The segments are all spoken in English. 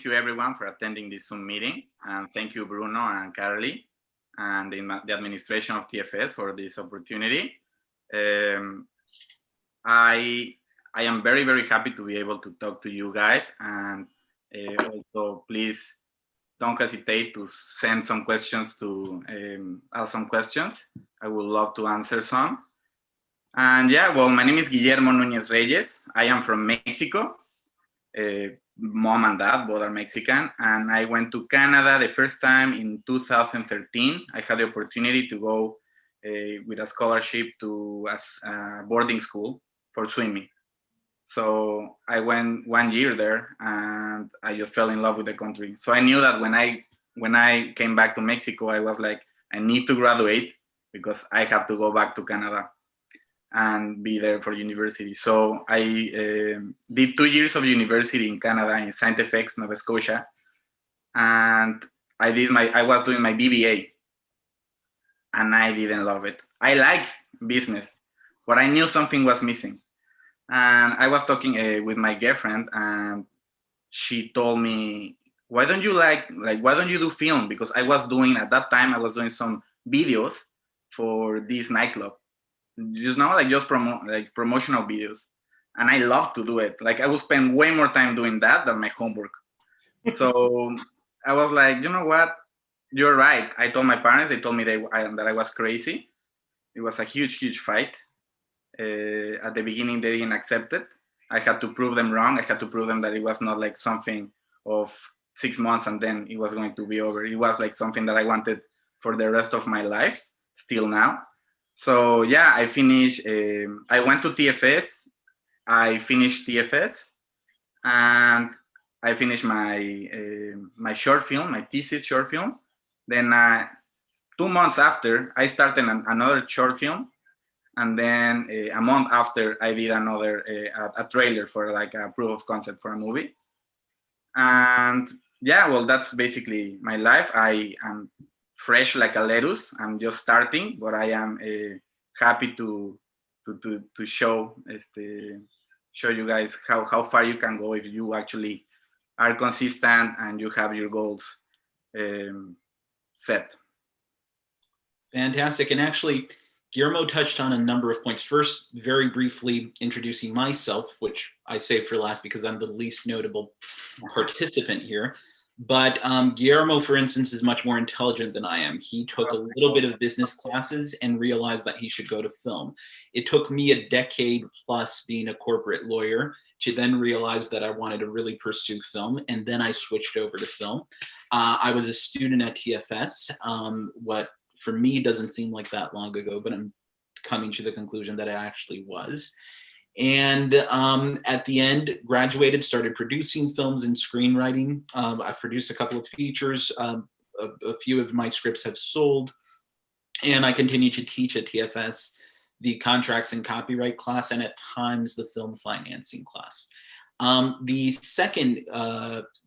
thank you everyone for attending this Zoom meeting. And thank you, Bruno and Carly, and the administration of TFS for this opportunity. I am very, very happy to be able to talk to you guys. And also, please don't hesitate to send some questions to ask some questions. I would love to answer some. And yeah, well, my name is Guillermo Núñez Reyes. I am from Mexico. Mom and dad both are Mexican, and I went to Canada the first time in 2013. I had the opportunity to go with a scholarship to a boarding school for swimming. So I went 1 year there, and I just fell in love with the country. So I knew that when I came back to Mexico, I was like, I need to graduate because I have to go back to Canada and be there for university. So I did 2 years of university in Canada in Saint FX, Nova Scotia, and I was doing my BBA, and I didn't love it. I like business, but I knew something was missing. And I was talking with my girlfriend, and she told me, why don't you why don't you do film? Because at that time I was doing some videos for this nightclub. Just promotional videos, and I love to do it. Like I would spend way more time doing that than my homework. So I was like, you know what, you're right. I told my parents. They told me that I was crazy. It was a huge fight. At the beginning, they didn't accept it. I had to prove them wrong. I had to prove them that it was not like something of 6 months and then it was going to be over. It was like something that I wanted for the rest of my life, still now. So yeah, I finished, I went to TFS, I finished TFS, and I finished my short film, my thesis short film. Then 2 months after, I started another short film. And then a month after, I did another, a trailer for like a proof of concept for a movie. And yeah, well, that's basically my life. I am fresh like a lettuce. I'm just starting, but I am happy to show you guys how far you can go if you actually are consistent and you have your goals set. Fantastic. And actually, Guillermo touched on a number of points. First, very briefly introducing myself, which I saved for last because I'm the least notable participant here. But Guillermo, for instance, is much more intelligent than I am. He took a little bit of business classes and realized that he should go to film. It took me a decade plus being a corporate lawyer to then realize that I wanted to really pursue film, and then I switched over to film. I was a student at TFS, what for me doesn't seem like that long ago, but I'm coming to the conclusion that it actually was. And at the end, graduated, started producing films and screenwriting. I've produced a couple of features. A few of my scripts have sold. And I continue to teach at TFS the contracts and copyright class, and at times the film financing class. The second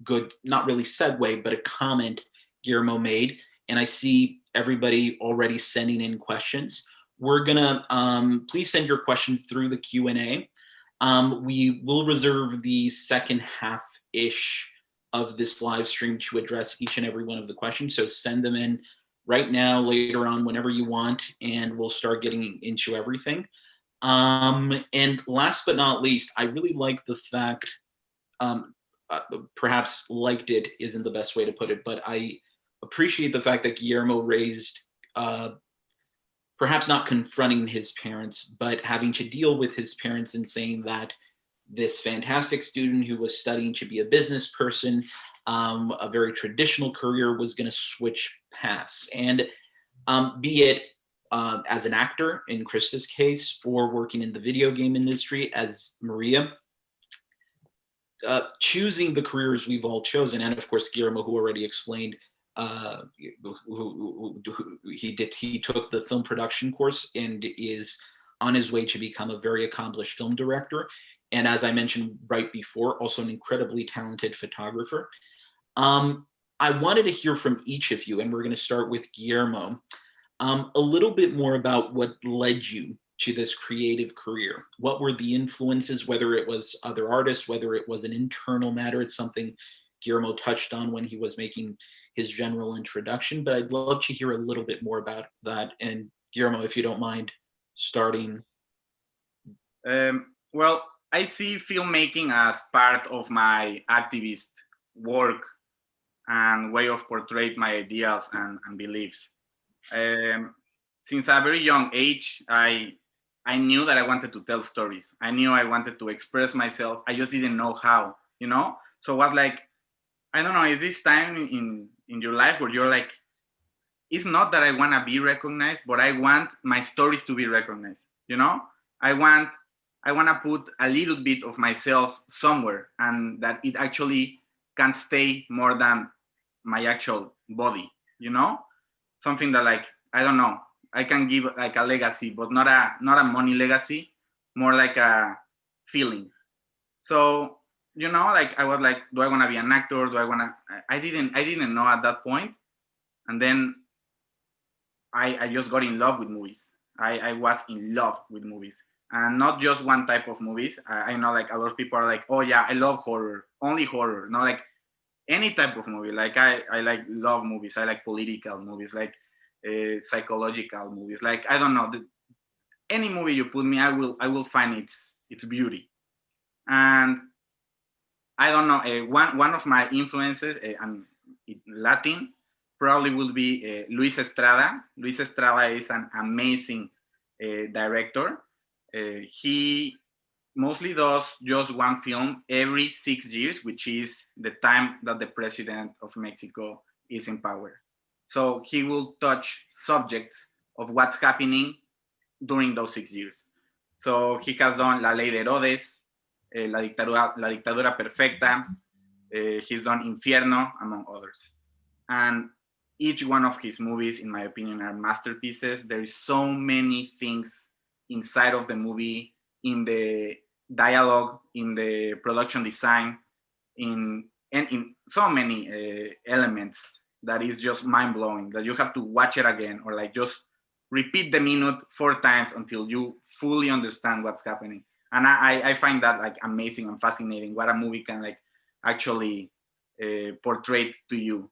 good, not really segue, but a comment Guillermo made, and I see everybody already sending in questions. We're gonna, please send your questions through the Q&A. We will reserve the second half-ish of this live stream to address each and every one of the questions. So send them in right now, later on, whenever you want, and we'll start getting into everything. And last but not least, I really like the fact, perhaps liked it isn't the best way to put it, but I appreciate the fact that Guillermo raised, perhaps not confronting his parents, but having to deal with his parents and saying that this fantastic student who was studying to be a business person, a very traditional career, was going to switch paths. And be it as an actor, in Krista's case, or working in the video game industry as Maria, choosing the careers we've all chosen, and of course, Guillermo, who already explained, he took the film production course and is on his way to become a very accomplished film director. And as I mentioned right before, also an incredibly talented photographer. I wanted to hear from each of you, and we're going to start with Guillermo, a little bit more about what led you to this creative career. What were the influences, whether it was other artists, whether it was an internal matter? It's something Guillermo touched on when he was making his general introduction, but I'd love to hear a little bit more about that. And Guillermo, if you don't mind starting. Well, I see filmmaking as part of my activist work and way of portray my ideas and beliefs. Since a very young age, I knew that I wanted to tell stories. I knew I wanted to express myself. I just didn't know how, you know? So what like, I don't know, is this time in your life where you're like, it's not that I want to be recognized, but I want my stories to be recognized, you know? I want to put a little bit of myself somewhere and that it actually can stay more than my actual body, you know? Something that like, I don't know, I can give like a legacy, but not a money legacy, more like a feeling. So, you know, like I was like, do I want to be an actor? Do I want to? I didn't know at that point, and then I just got in love with movies. I was in love with movies, and not just one type of movies. I know like a lot of people are like, oh yeah, I love horror, only horror. Not like any type of movie. Like I like love movies. I like political movies, like psychological movies. Like I don't know, any movie you put me, I will find its beauty. And I don't know, one of my influences and Latin probably would be Luis Estrada. Luis Estrada is an amazing director. He mostly does just one film every 6 years, which is the time that the president of Mexico is in power. So he will touch subjects of what's happening during those 6 years. So he has done La Ley de Herodes, La Dictadura Perfecta, he's done Infierno, among others. And each one of his movies, in my opinion, are masterpieces. There is so many things inside of the movie, in the dialogue, in the production design, and in so many elements that is just mind-blowing, that you have to watch it again or like just repeat the minute 4 times until you fully understand what's happening. And I find that like amazing and fascinating, what a movie can like actually portray to you.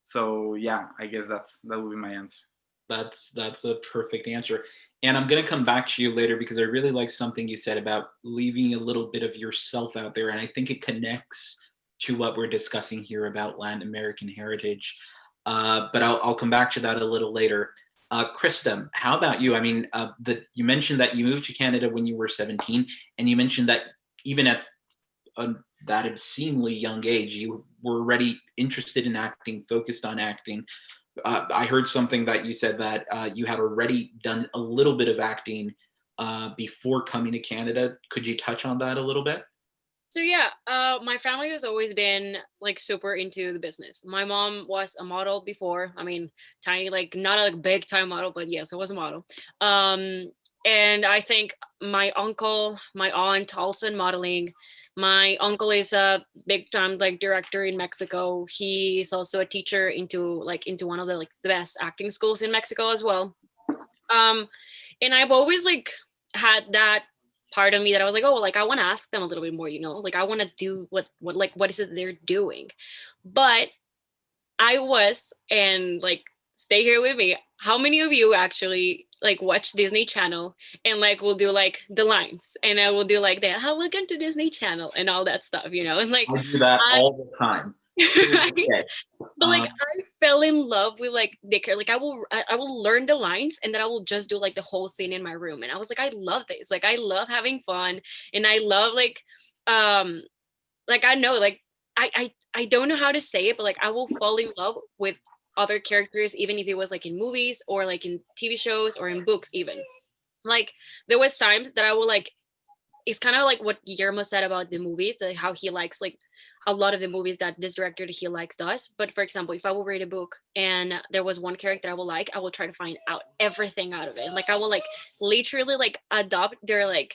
So yeah, I guess that would be my answer. That's a perfect answer. And I'm going to come back to you later because I really like something you said about leaving a little bit of yourself out there. And I think it connects to what we're discussing here about Latin American heritage. But I'll come back to that a little later. Krista, how about you? I mean, you mentioned that you moved to Canada when you were 17, and you mentioned that even at that obscenely young age, you were already interested in acting, focused on acting. I heard something that you said that you had already done a little bit of acting before coming to Canada. Could you touch on that a little bit? So yeah, my family has always been like super into the business. My mom was a model before. I mean, tiny, like not a like, big time model, but yes, it was a model. And I think my uncle, my aunt, also in modeling. My uncle is a big time like director in Mexico. He's also a teacher into one of the like the best acting schools in Mexico as well. And I've always like had that part of me that I was like, oh, like I want to ask them a little bit more, you know, like I want to do what is it they're doing. But I was, and like stay here with me, how many of you actually like watch Disney Channel and like will do like the lines, and I will do like that, how welcome to Disney Channel and all that stuff, you know, and like I do that all the time. But like I fell in love with like like I will learn the lines and then I will just do like the whole scene in my room, and I was like, I love this, like I love having fun, and I love like I know like I don't know how to say it, but like I will fall in love with other characters, even if it was like in movies or like in TV shows or in books even. Like there was times that I will like, it's kind of like what Guillermo said about the movies, that how he likes like a lot of the movies that this director that he likes does. But for example, if I will read a book and there was one character I will like, I will try to find out everything out of it. Like I will like literally like adopt their like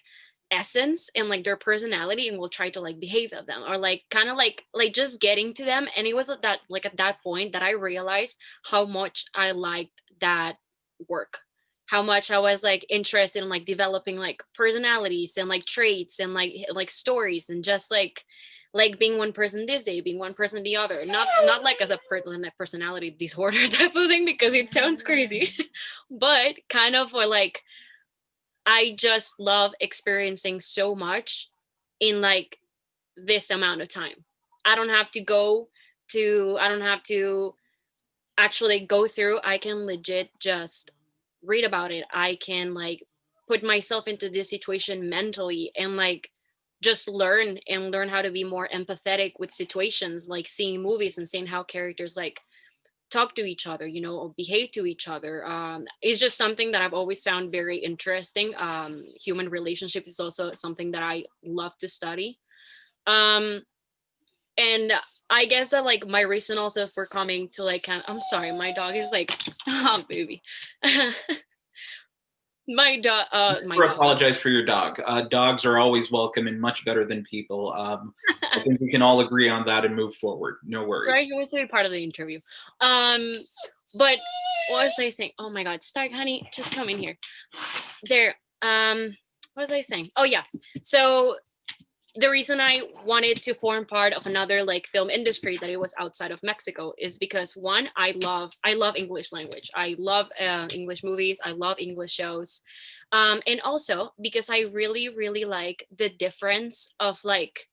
essence and like their personality, and will try to like behave of them, or like kind of like just getting to them. And it was at that point that I realized how much I liked that work, how much I was like interested in like developing like personalities and like traits and like stories, and just like like being one person this day, being one person the other, not like as a personality disorder type of thing, because it sounds crazy, but kind of for like, I just love experiencing so much in like this amount of time. I don't have to actually go through. I can legit just read about it. I can like put myself into this situation mentally and like just learn how to be more empathetic with situations, like seeing movies and seeing how characters like talk to each other, you know, or behave to each other. It's just something that I've always found very interesting. Human relationships is also something that I love to study. Um, and I guess that like my reason also for coming to like I'm sorry, my dog is like, stop, baby. My dog. Apologize for your dog. Dogs are always welcome and much better than people. I think we can all agree on that and move forward. No worries. Right, he wants to be part of the interview. But what was I saying? Oh my God, Stark, honey, just come in here. There. What was I saying? Oh yeah. So the reason I wanted to form part of another like film industry that it was outside of Mexico is because one, I love English language. I love English movies. I love English shows, and also because I really really like the difference of like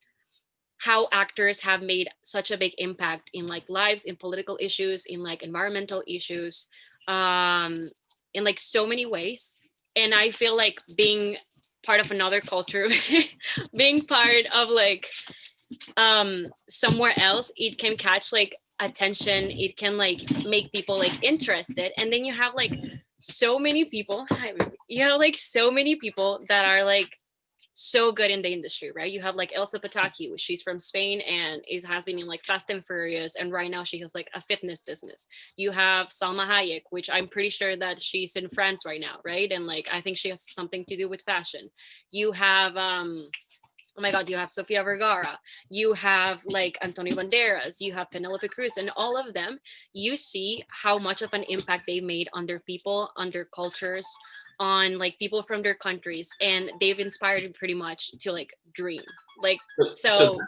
how actors have made such a big impact in like lives, in political issues, in like environmental issues, um, in like so many ways. And I feel like being part of another culture, being part of like somewhere else, it can catch like attention. It can like make people like interested. And then you have like so many people. Hi, baby. You have like so many people that are like so good in the industry, right? You have like Elsa Pataki, which she's from Spain and has been in like Fast and Furious, and right now she has like a fitness business. You have Salma Hayek, which I'm pretty sure that she's in France right now, right? And like I think she has something to do with fashion. You have oh my God, you have Sofia Vergara, you have like Antonio Banderas, you have Penelope Cruz, and all of them, you see how much of an impact they made on their people, on their cultures, on like people from their countries, and they've inspired me pretty much to like dream. Like, so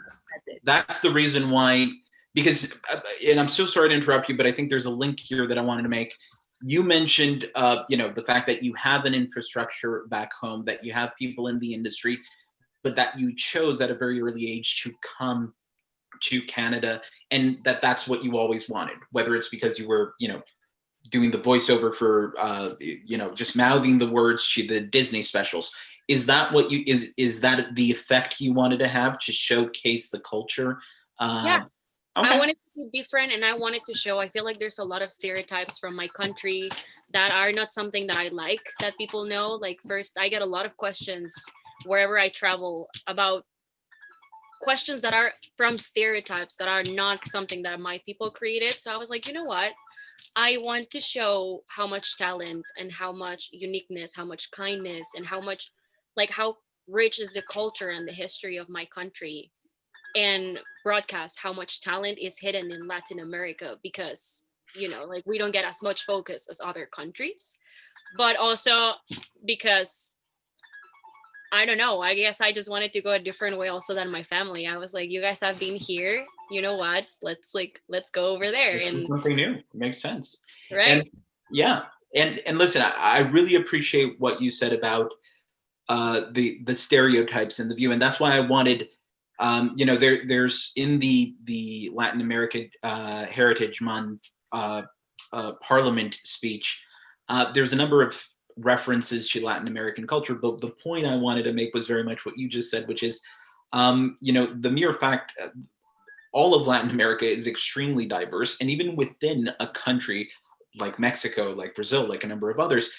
that's the reason why, because, and I'm so sorry to interrupt you, but I think there's a link here that I wanted to make. You mentioned, you know, the fact that you have an infrastructure back home, that you have people in the industry, but that you chose at a very early age to come to Canada, and that's what you always wanted, whether it's because you were, you know, doing the voiceover for, you know, just mouthing the words to the Disney specials. Is that what you, is that the effect you wanted to have, to showcase the culture? Yeah. Okay. I wanted to be different, and I wanted to show, I feel like there's a lot of stereotypes from my country that are not something that I like that people know. Like, first, I get a lot of questions wherever I travel about questions that are from stereotypes that are not something that my people created. So I was like, you know what? I want to show how much talent and how much uniqueness, how much kindness, and how much, like, how rich is the culture and the history of my country, and broadcast how much talent is hidden in Latin America, because, you know, like, we don't get as much focus as other countries, but also because, I don't know, I guess I just wanted to go a different way also than my family. I was like, you guys have been here, you know what, let's go over there. And something new. It makes sense. right. And yeah. And listen, I really appreciate what you said about the stereotypes in the view. And that's why I wanted, you know, there's in the Latin American Heritage Month Parliament speech, there's a number of references to Latin American culture, but the point I wanted to make was very much what you just said, which is, you know, the mere fact all of Latin America is extremely diverse, and even within a country like Mexico, like Brazil, like a number of others,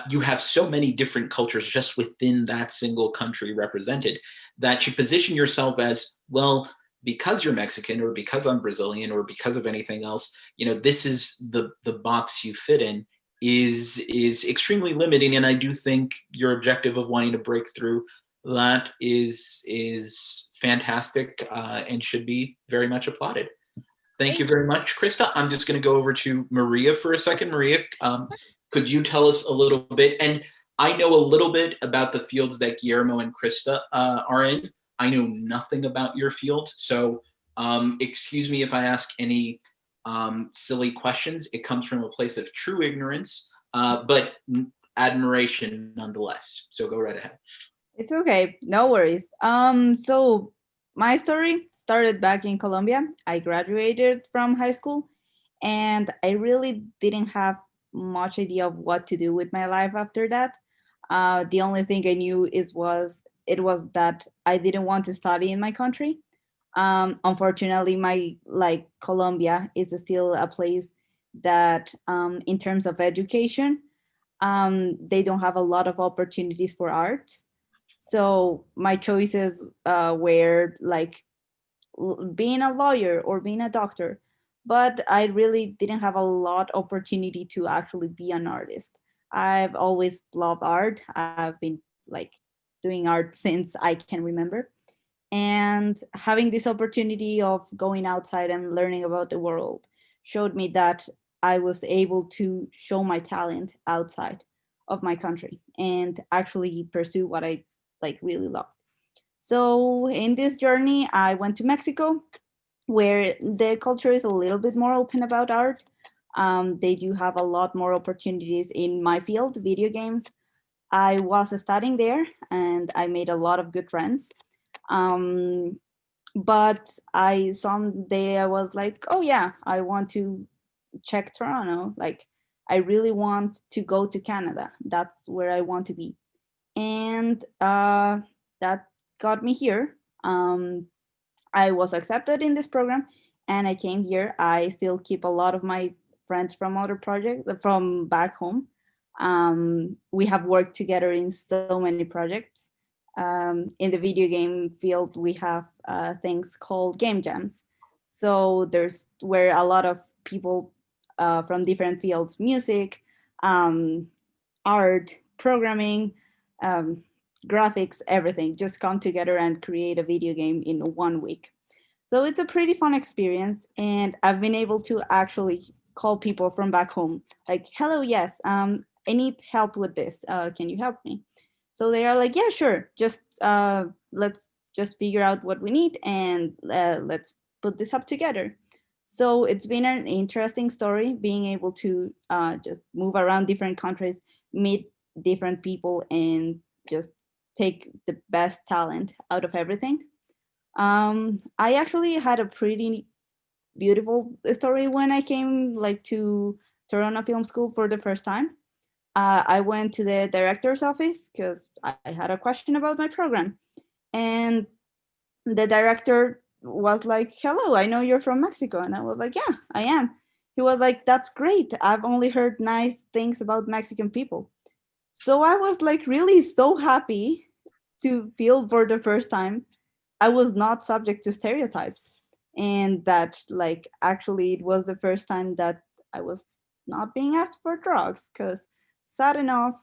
you have so many different cultures just within that single country represented, that you position yourself as, well, because you're Mexican, or because I'm Brazilian, or because of anything else, you know, this is the box you fit in, is extremely limiting. And I do think your objective of wanting to break through that is fantastic, and should be very much applauded. Thank you very much, Krista. I'm just going to go over to Maria for a second. Maria, could you tell us a little bit? And I know a little bit about the fields that Guillermo and Krista are in. I know nothing about your field, so excuse me if I ask any silly questions. It comes from a place of true ignorance, but admiration nonetheless. So go right ahead. It's okay, no worries. So my story started back in Colombia. I graduated from high school, and I really didn't have much idea of what to do with my life after that. The only thing I knew was that I didn't want to study in my country. Unfortunately, my like Colombia is still a place that, in terms of education, they don't have a lot of opportunities for arts. So my choices were like being a lawyer or being a doctor, but I really didn't have a lot opportunity to actually be an artist. I've always loved art. I've been like doing art since I can remember. And having this opportunity of going outside and learning about the world showed me that I was able to show my talent outside of my country and actually pursue what I like really love. So in this journey, I went to Mexico, where the culture is a little bit more open about art. They do have a lot more opportunities in my field, video games. I was studying there, and I made a lot of good friends. Um, but I someday I was like, oh yeah, I want to check Toronto. Like, I really want to go to Canada. That's where I want to be, and that got me here. I was accepted in this program, and I came here. I still keep a lot of my friends from other projects from back home. We have worked together in so many projects. In the video game field, we have things called game jams. So there's where a lot of people from different fields, music, um, art, programming, um, graphics, everything, just come together and create a video game in 1 week. So it's a pretty fun experience, and I've been able to actually call people from back home, like, "Hello, yes, I need help with this. Can you help me?" So they are like, "Yeah, sure. Just let's just figure out what we need, and let's put this up together." So it's been an interesting story being able to just move around different countries, meet different people, and just take the best talent out of everything. I actually had a pretty beautiful story when I came like to Toronto Film School for the first time. I went to the director's office because I had a question about my program, and the director was like, "Hello, I know you're from Mexico," and I was like, "Yeah, I am." He was like, "That's great. I've only heard nice things about Mexican people." So I was like really so happy to feel for the first time I was not subject to stereotypes, and that like actually it was the first time that I was not being asked for drugs, because sad enough,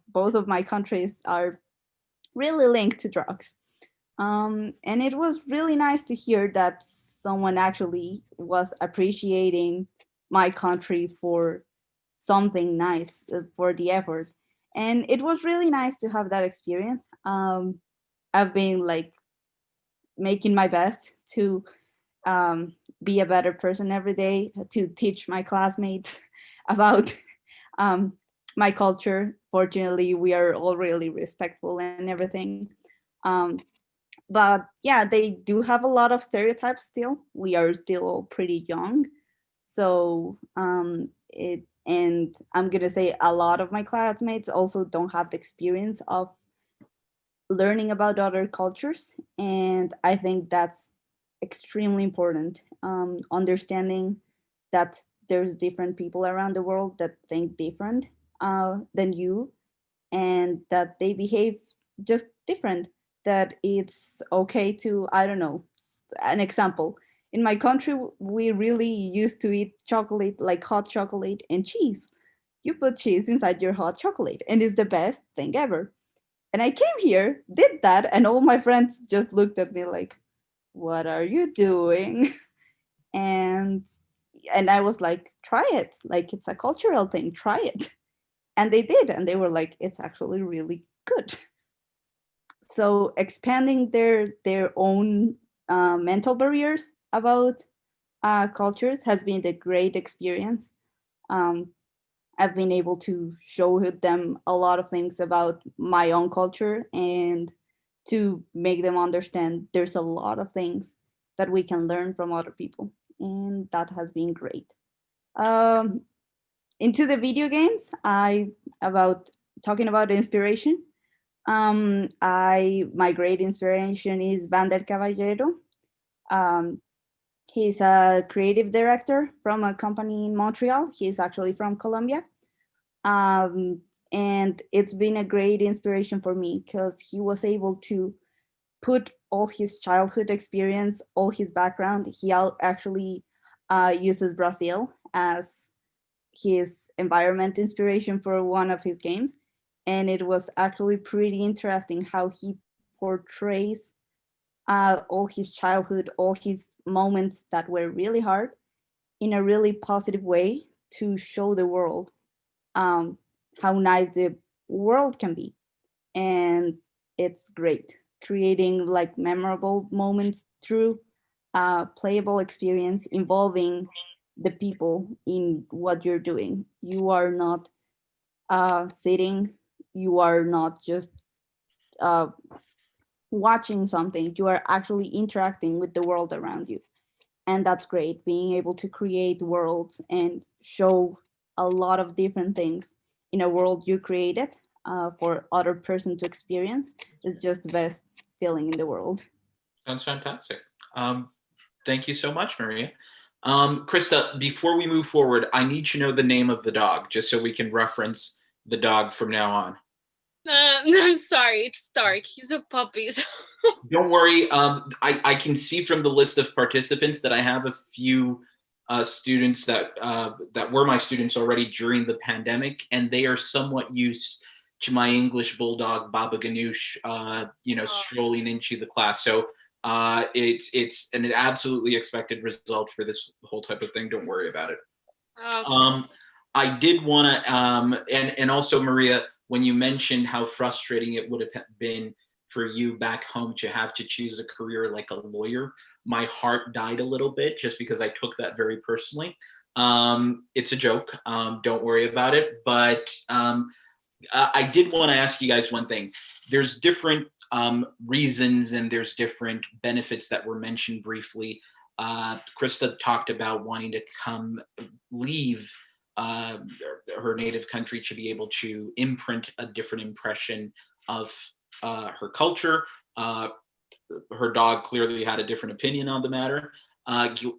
both of my countries are really linked to drugs. And it was really nice to hear that someone actually was appreciating my country for something nice, for the effort. And it was really nice to have that experience. I've been like making my best to be a better person every day, to teach my classmates about um, my culture. Fortunately, we are all really respectful and everything. Um, but yeah, they do have a lot of stereotypes still. We are still all pretty young. So and I'm gonna say a lot of my classmates also don't have the experience of learning about other cultures, and I think that's extremely important. Understanding that there's different people around the world that think different than you, and that they behave just different. That it's okay to, I don't know, an example. In my country, we really used to eat chocolate, like hot chocolate and cheese. You put cheese inside your hot chocolate, and it's the best thing ever. And I came here, did that, and all my friends just looked at me like, "What are you doing?" And I was like, "Try it. Like, it's a cultural thing. Try it." And they did, and they were like, "It's actually really good." so expanding their own mental barriers about cultures has been a great experience. Um, I've been able to show them a lot of things about my own culture and to make them understand there's a lot of things that we can learn from other people. And that has been great. Um, into the video games, about talking about inspiration. My great inspiration is Vander Caballero. Um, he's a creative director from a company in Montreal. He's actually from Colombia. Um, and it's been a great inspiration for me because he was able to put all his childhood experience, all his background. He actually uses Brazil as his environment inspiration for one of his games. And it was actually pretty interesting how he portrays all his childhood, all his moments that were really hard in a really positive way to show the world um, how nice the world can be. And it's great creating like memorable moments through playable experience involving the people in what you're doing. You are not sitting, you are not just uh, watching something, you are actually interacting with the world around you. And that's great, being able to create worlds and show a lot of different things in a world you created for other person to experience is just the best feeling in the world. Sounds fantastic. Thank you so much, Maria. Krista, before we move forward, I need to know the name of the dog, just so we can reference the dog from now on. I'm sorry, it's Stark. He's a puppy. So. Don't worry. I can see from the list of participants that I have a few students that were my students already during the pandemic, and they are somewhat used to my English bulldog Baba Ganoush, strolling into the class. So it's an absolutely expected result for this whole type of thing. Don't worry about it. Okay. I did want to, and also Maria, when you mentioned how frustrating it would have been for you back home to have to choose a career like a lawyer, my heart died a little bit just because I took that very personally. It's a joke. Don't worry about it. But I did want to ask you guys one thing. There's different reasons and there's different benefits that were mentioned briefly. Krista talked about wanting to leave her native country to be able to imprint a different impression of her culture. Her dog clearly had a different opinion on the matter.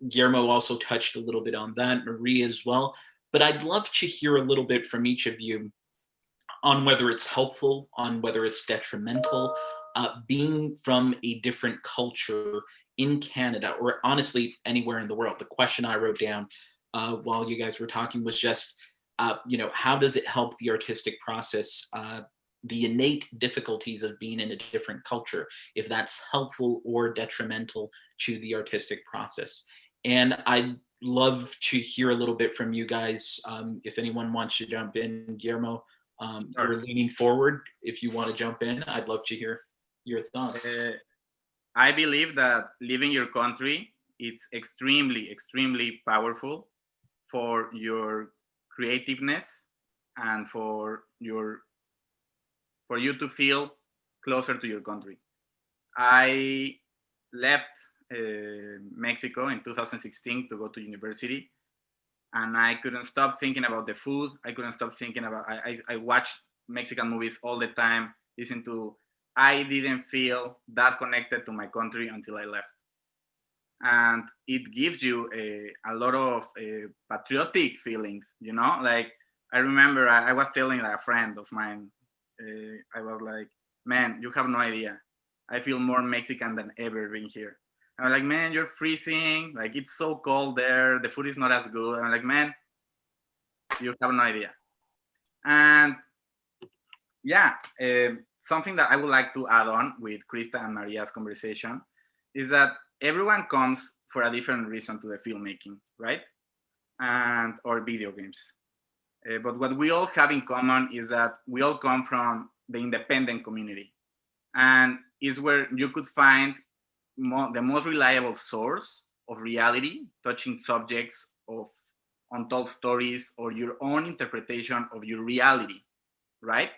Guillermo also touched a little bit on that, Marie as well. But I'd love to hear a little bit from each of you on whether it's helpful, on whether it's detrimental, being from a different culture in Canada, or honestly, anywhere in the world. The question I wrote down while you guys were talking was just, how does it help the artistic process, the innate difficulties of being in a different culture, if that's helpful or detrimental to the artistic process. And I'd love to hear a little bit from you guys. If anyone wants to jump in, Guillermo, you're leaning forward. If you want to jump in, I'd love to hear your thoughts. I believe that leaving your country, it's extremely, extremely powerful for your creativeness and for you to feel closer to your country. I left Mexico in 2016 to go to university, and I couldn't stop thinking about the food. I couldn't stop thinking about, I watched Mexican movies all the time, I didn't feel that connected to my country until I left. And it gives you a lot of patriotic feelings, like I remember I was telling a friend of mine, I was like, man, you have no idea, I feel more Mexican than ever being here. I'm like, man, you're freezing, like it's so cold there, the food is not as good. I'm like, man, you have no idea. And yeah, something that I would like to add on with Krista and Maria's conversation is that everyone comes for a different reason to the filmmaking, right? And or video games. But what we all have in common is that we all come from the independent community. and is where you could find the most reliable source of reality, touching subjects of untold stories or your own interpretation of your reality, right?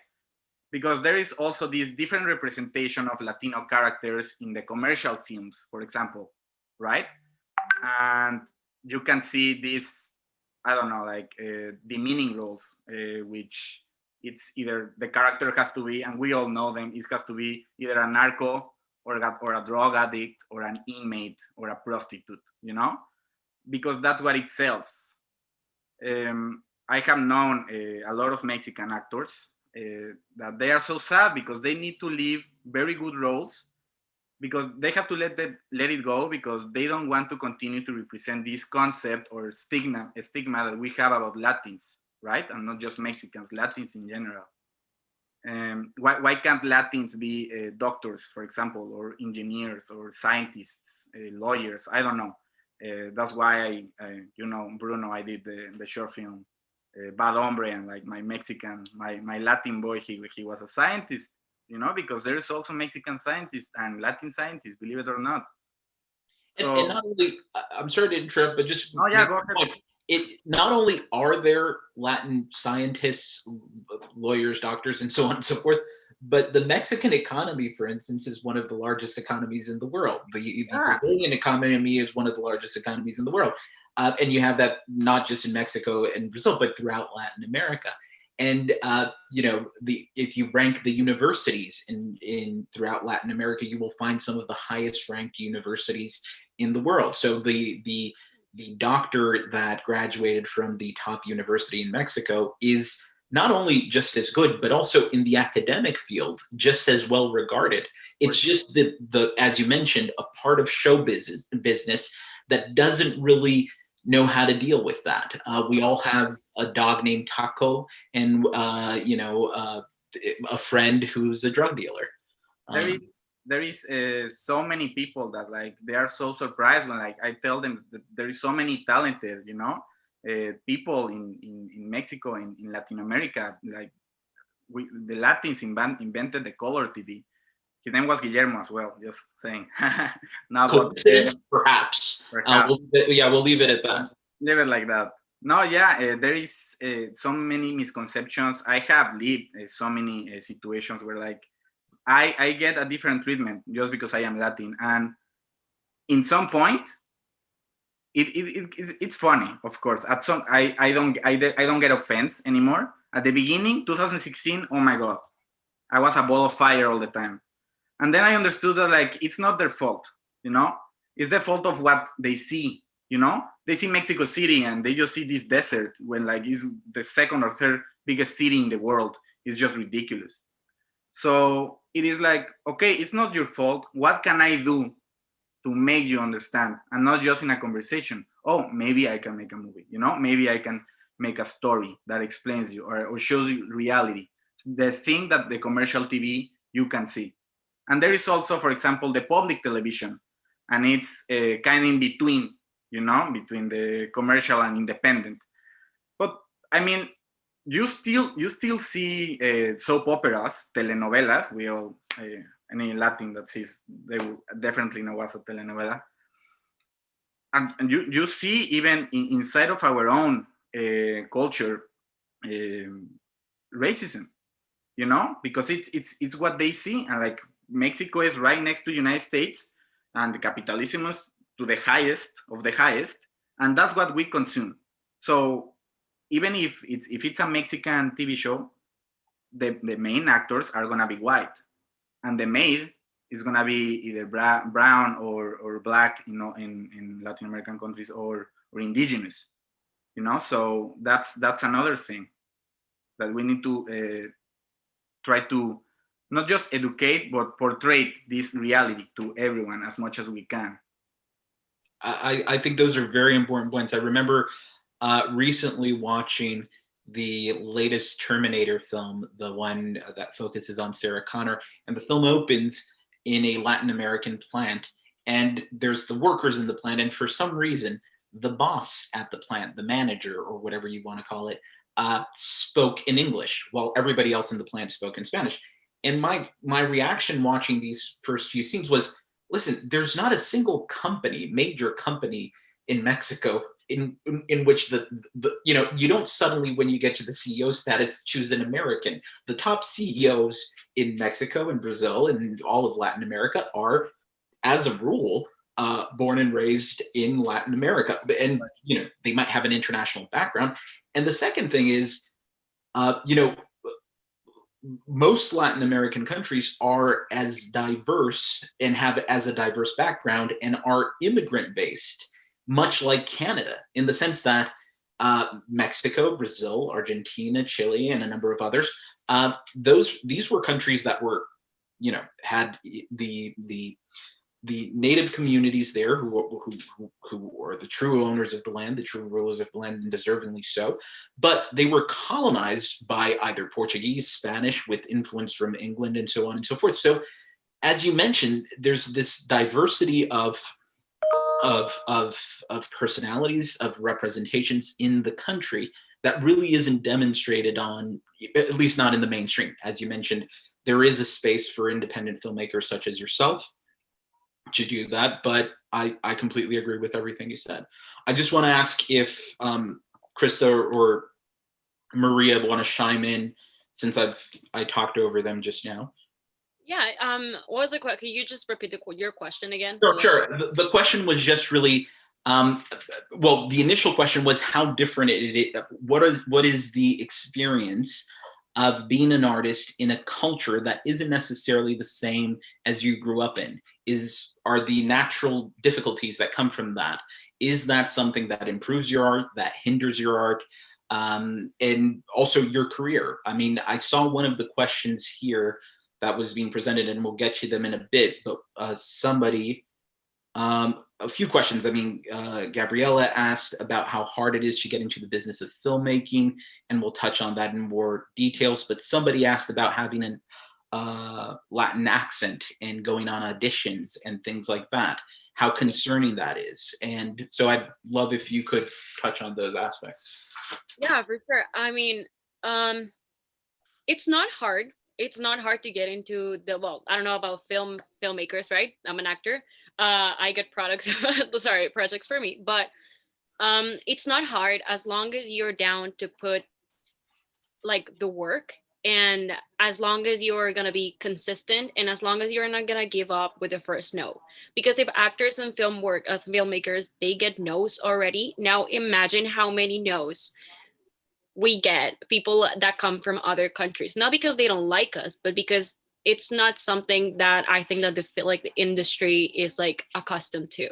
Because there is also this different representation of Latino characters in the commercial films, for example, right? And you can see this, I don't know, like demeaning roles, which it's either the character has to be, and we all know them, it has to be either a narco or a drug addict or an inmate or a prostitute, you know, because that's what it sells. I have known a lot of Mexican actors that they are so sad because they need to leave very good roles because they have to let it go because they don't want to continue to represent this concept or stigma that we have about Latins, right? And not just Mexicans, Latins in general. Why can't Latins be doctors, for example, or engineers or scientists, lawyers? I don't know. That's why you know, Bruno, I did the short film Bad Hombre, and like my Latin boy, he was a scientist, you know, because there is also Mexican scientists and Latin scientists, believe it or not. So, and not only, I'm sorry to interrupt, but just oh yeah, go ahead. It not only are there Latin scientists, lawyers, doctors, and so on and so forth, but the Mexican economy, for instance, is one of the largest economies in the world. The Brazilian economy is one of the largest economies in the world. And you have that not just in Mexico and Brazil, but throughout Latin America. And you know, if you rank the universities in throughout Latin America, you will find some of the highest ranked universities in the world. So the doctor that graduated from the top university in Mexico is not only just as good, but also in the academic field, just as well regarded. It's just the as you mentioned, a part of show business that doesn't really know how to deal with that. We all have a dog named Taco, and you know, a friend who's a drug dealer. There is so many people that like they are so surprised when like I tell them that there is so many talented, you know, people in Mexico, in Latin America. Like the Latins invented the color TV. His name was Guillermo as well. Just saying. No, coincidence, perhaps. We'll leave it at that. Leave it like that. No, yeah, there is so many misconceptions. I have lived so many situations where like I get a different treatment just because I am Latin, and in some point, it's funny, of course. At some, I don't get offense anymore. At the beginning, 2016, oh my god, I was a ball of fire all the time, and then I understood that like it's not their fault, you know, it's the fault of what they see. You know, they see Mexico City and they just see this desert when like it's the second or third biggest city in the world. It's just ridiculous. So it is like, okay, it's not your fault. What can I do to make you understand? And not just in a conversation. Oh, maybe I can make a movie, you know, maybe I can make a story that explains you or shows you reality. The thing that the commercial TV you can see. And there is also, for example, the public television. And it's kind of in between, you know, between the commercial and independent. But I mean, you still see soap operas, telenovelas. We all any Latin that sees, they will definitely know what's a telenovela. And you see even inside of our own culture racism, you know, because it's what they see, and like Mexico is right next to United States, and the capitalism is to the highest of the highest, and that's what we consume. So even if it's a Mexican TV show, the main actors are gonna be white, and the maid is gonna be either brown or black, you know, in Latin American countries, or indigenous, you know. So that's another thing that we need to try to not just educate but portray this reality to everyone as much as we can. I think those are very important points. I remember recently watching the latest Terminator film, the one that focuses on Sarah Connor, and the film opens in a Latin American plant, and there's the workers in the plant, and for some reason, the boss at the plant, the manager or whatever you want to call it, spoke in English while everybody else in the plant spoke in Spanish. And my reaction watching these first few scenes was, listen, there's not a single major company in Mexico in which the you don't suddenly, when you get to the CEO status, choose an American. The top CEOs in Mexico and Brazil and all of Latin America are, as a rule, born and raised in Latin America, and they might have an international background. And the second thing is, most Latin American countries are as diverse and have as a diverse background and are immigrant based, much like Canada, in the sense that Mexico, Brazil, Argentina, Chile, and a number of others, these were countries that were, had the native communities there who are the true owners of the land, the true rulers of the land, and deservingly so. But they were colonized by either Portuguese, Spanish, with influence from England, and so on and so forth. So, as you mentioned, there's this diversity of personalities, of representations in the country that really isn't demonstrated on, at least not in the mainstream. As you mentioned, there is a space for independent filmmakers such as yourself to do that, but I completely agree with everything you said. I just want to ask if Krista or Maria want to chime in, since I talked over them just now. Yeah. What was the question? Can you just repeat your question again? Sure. The question was just really, well, the initial question was how different it is. What is the experience of being an artist in a culture that isn't necessarily the same as you grew up in? Are the natural difficulties that come from that, is that something that improves your art, that hinders your art, and also your career? I mean, I saw one of the questions here that was being presented, and we'll get to them in a bit, but a few questions. I mean, Gabriella asked about how hard it is to get into the business of filmmaking, and we'll touch on that in more details. But somebody asked about having a Latin accent and going on auditions and things like that, how concerning that is. And so I'd love if you could touch on those aspects. Yeah, for sure. I mean, it's not hard. It's not hard to get into I don't know about filmmakers, right? I'm an actor. I get projects for me, but it's not hard as long as you're down to put like the work, and as long as you're gonna be consistent, and as long as you're not gonna give up with the first no. Because if actors and filmmakers, they get no's already, now imagine how many no's we get, people that come from other countries, not because they don't like us, but because it's not something that I think that the industry is like accustomed to.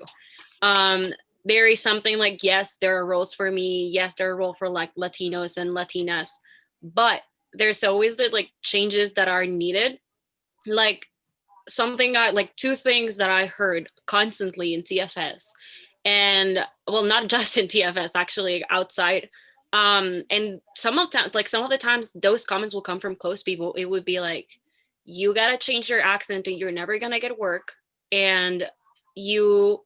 There is something like, yes, there are roles for me. Yes, there are roles for like Latinos and Latinas, but there's always like changes that are needed. Like two things that I heard constantly in TFS, and well, not just in TFS, actually outside. And some of the times those comments will come from close people. It would be like, you gotta change your accent and you're never gonna get work. And if you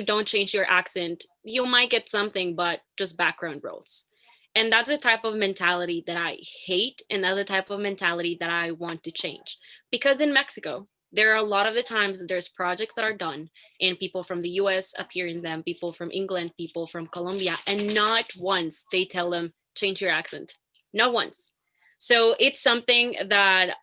don't change your accent, you might get something, but just background roles. And that's the type of mentality that I hate, and that's the type of mentality that I want to change. Because in Mexico, there are a lot of the times there's projects that are done and people from the US appear in them, people from England, people from Colombia, and not once they tell them, change your accent. Not once. So it's something that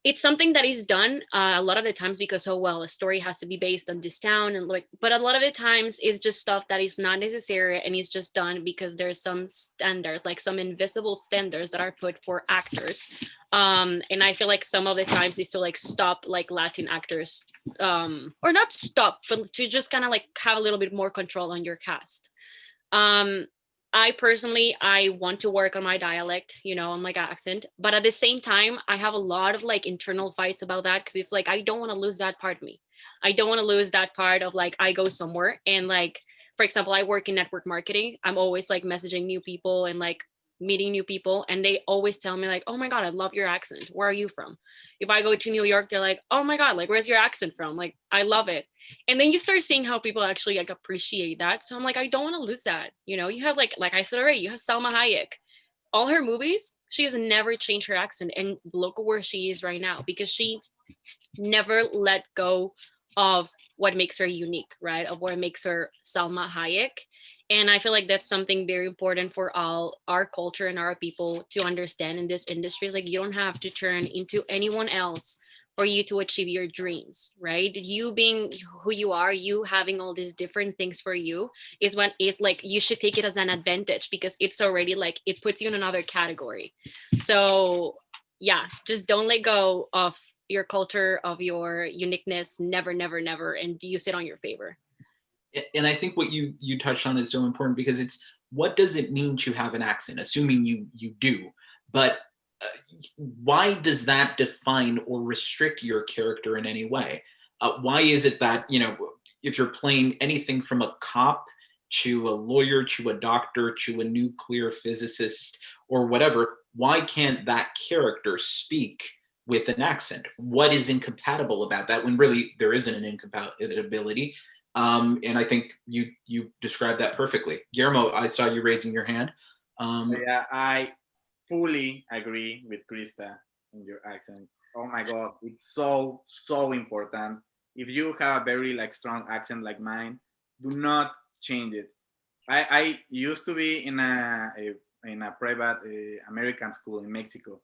is done a lot of the times because, a story has to be based on this town, and but a lot of the times it's just stuff that is not necessary, and it's just done because there's some standards, like some invisible standards that are put for actors. And I feel like some of the times is to like stop like Latin actors, or not stop, but to just kind of like have a little bit more control on your cast. I personally, I want to work on my dialect, on my accent, but at the same time, I have a lot of like internal fights about that, because it's like, I don't want to lose that part of me. I don't want to lose that part of like, I go somewhere and like, for example, I work in network marketing. I'm always like messaging new people and like meeting new people, and they always tell me like, oh my God, I love your accent. Where are you from? If I go to New York, they're like, oh my God, like, where's your accent from? Like, I love it. And then you start seeing how people actually like appreciate that. So I'm like, I don't want to lose that. You have like I said already, you have Salma Hayek. All her movies, she has never changed her accent, and look where she is right now, because she never let go of what makes her unique, right? Of what makes her Salma Hayek. And I feel like that's something very important for all our culture and our people to understand in this industry. Is like, you don't have to turn into anyone else for you to achieve your dreams, right? You being who you are, you having all these different things for you is what is like, you should take it as an advantage, because it's already like, it puts you in another category. So yeah, just don't let go of your culture, of your uniqueness. Never, never, never, and use it on your favor. And I think what you touched on is so important, because it's, what does it mean to have an accent, assuming you do, but why does that define or restrict your character in any way? Why is it that, if you're playing anything from a cop to a lawyer to a doctor to a nuclear physicist or whatever, why can't that character speak with an accent? What is incompatible about that, when really there isn't an incompatibility? And I think you described that perfectly. Guillermo, I saw you raising your hand. Yeah, I fully agree with Krista in your accent. Oh my God, it's so important. If you have a very like strong accent like mine, do not change it. I used to be in a private American school in Mexico,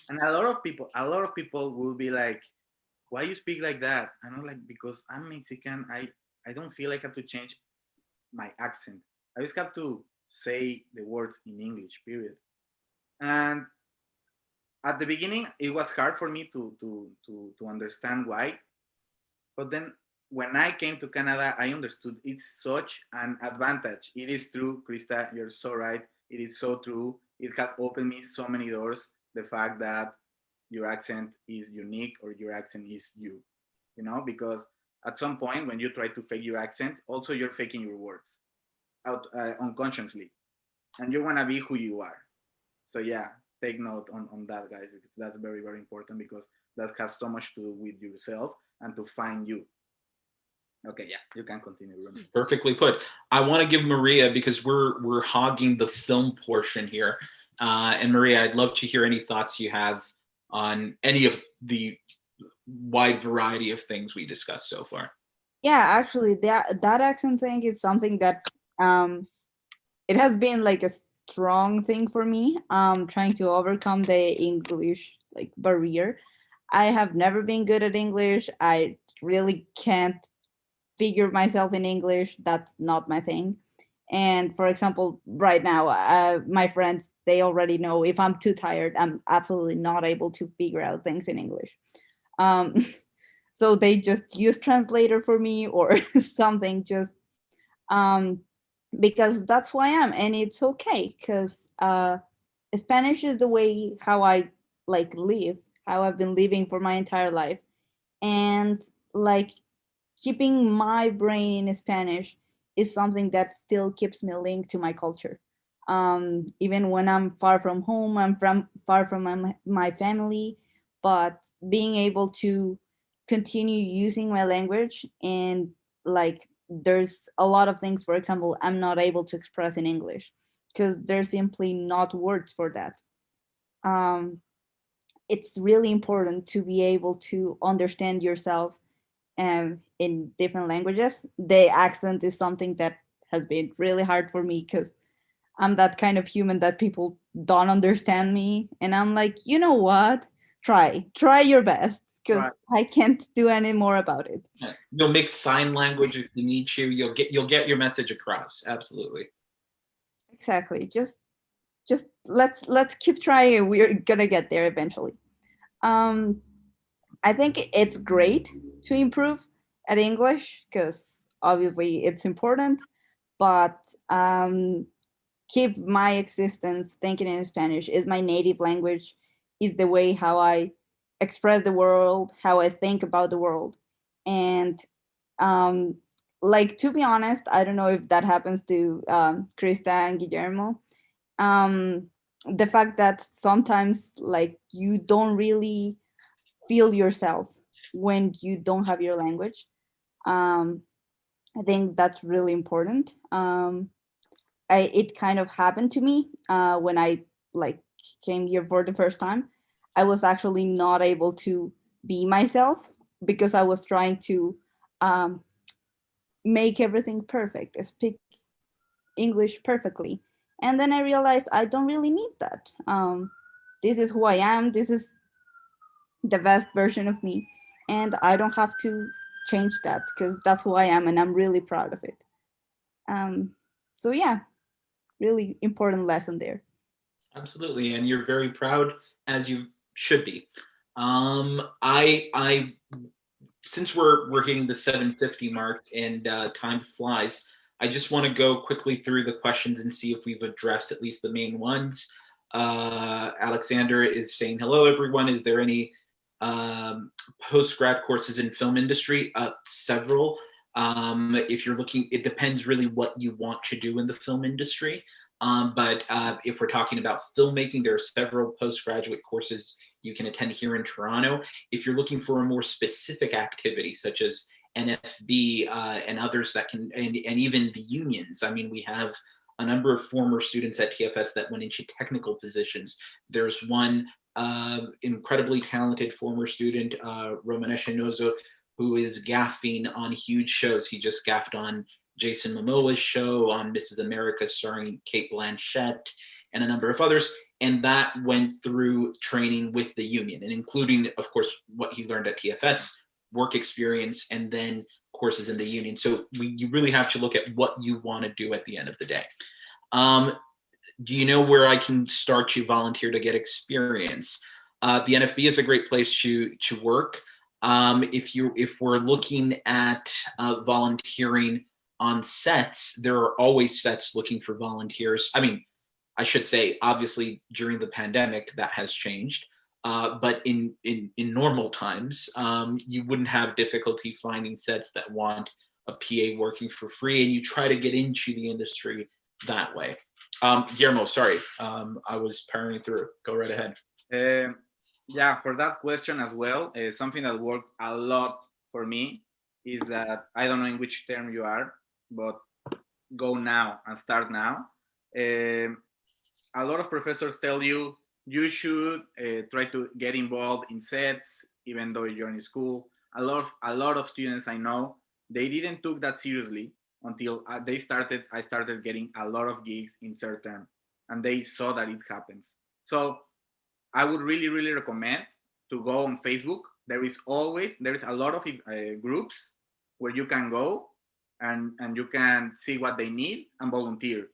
and a lot of people will be like, "Why you speak like that?" I know, like, because I'm Mexican. I don't feel like I have to change my accent. I just have to say the words in English. Period. And at the beginning, it was hard for me to understand why. But then when I came to Canada, I understood it's such an advantage. It is true, Krista, you're so right. It is so true. It has opened me so many doors. The fact that your accent is unique or your accent is you, because at some point when you try to fake your accent, also you're faking your words out unconsciously, and you want to be who you are. So yeah, take note on that, guys, because that's very, very important, because that has so much to do with yourself and to find you. Okay, yeah, you can continue, Bruno. Perfectly put. I want to give Maria, because we're hogging the film portion here, and Maria, I'd love to hear any thoughts you have on any of the wide variety of things we discussed so far. Yeah, actually, that accent thing is something that it has been like a strong thing for me. Trying to overcome the English like barrier. I have never been good at English. I really can't figure myself in English. That's not my thing. And for example, right now, my friends, they already know if I'm too tired, I'm absolutely not able to figure out things in English. Um, so they just use translator for me or something, just um, because that's who I am, and it's okay, because Spanish is the way how I like live, how I've been living for my entire life, and like keeping my brain in Spanish is something that still keeps me linked to my culture. Even when I'm far from home, I'm from far from my family, but being able to continue using my language, and like there's a lot of things, for example, I'm not able to express in English because there's simply not words for that. Um, it's really important to be able to understand yourself in different languages. The accent is something that has been really hard for me because I'm that kind of human that people don't understand me. And I'm like, you know what? Try your best, because Right. I can't do any more about it. You'll make sign language if you need to. You'll get your message across. Absolutely. Exactly. Just let's keep trying. We're gonna get there eventually. Um, I think it's great to improve at English because obviously it's important, but keep my existence thinking in Spanish is my native language, is the way how I express the world, how I think about the world. And um, like, to be honest, I don't know if that happens to Krista and Guillermo. Um, the fact that sometimes like you don't really feel yourself when you don't have your language. Um, I think that's really important. It kind of happened to me when I like came here for the first time, I was actually not able to be myself because I was trying to make everything perfect, speak English perfectly. And then I realized I don't really need that. This is who I am. This is the best version of me. And I don't have to change that because that's who I am and I'm really proud of it. Um, so, yeah, really important lesson there. Absolutely, and you're very proud, as you should be. I since we're hitting the 7:50 mark and time flies, I just want to go quickly through the questions and see if we've addressed at least the main ones. Alexander is saying, hello, everyone. Is there any post-grad courses in film industry? Several. If you're looking, it depends really what you want to do in the film industry. But if we're talking about filmmaking, there are several postgraduate courses you can attend here in Toronto. If you're looking for a more specific activity, such as NFB and others that can, and even the unions. I mean, we have a number of former students at TFS that went into technical positions. There's one incredibly talented former student, Romanesh Enozo, who is gaffing on huge shows. He just gaffed on Jason Momoa's show, on Mrs. America starring Cate Blanchett, and a number of others. And that went through training with the union, and including, of course, what he learned at TFS, work experience, and then courses in the union. So you really have to look at what you want to do at the end of the day. Do you know where I can start to volunteer to get experience? The NFB is a great place to work. If we're looking at volunteering on sets, there are always sets looking for volunteers. I mean, I should say, obviously, during the pandemic, that has changed. But in normal times, you wouldn't have difficulty finding sets that want a PA working for free, and you try to get into the industry that way. Guillermo, sorry, I was powering through. Go right ahead. Yeah, for that question as well, something that worked a lot for me is that, I don't know in which term you are, but go now and start now. A lot of professors tell you you should try to get involved in sets, even though you're in school. A lot of students I know, they didn't took that seriously until I started getting a lot of gigs in third term, and they saw that it happens. So I would really, really recommend to go on Facebook. There is a lot of groups where you can go and you can see what they need and volunteer.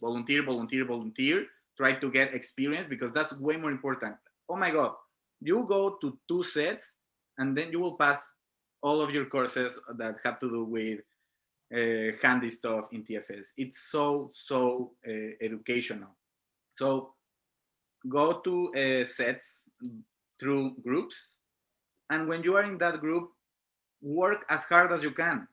Try to get experience, because that's way more important. Oh my God, you go to 2 sets and then you will pass all of your courses that have to do with handy stuff in TFS. It's so educational. So go to sets through groups, and when you are in that group, work as hard as you can.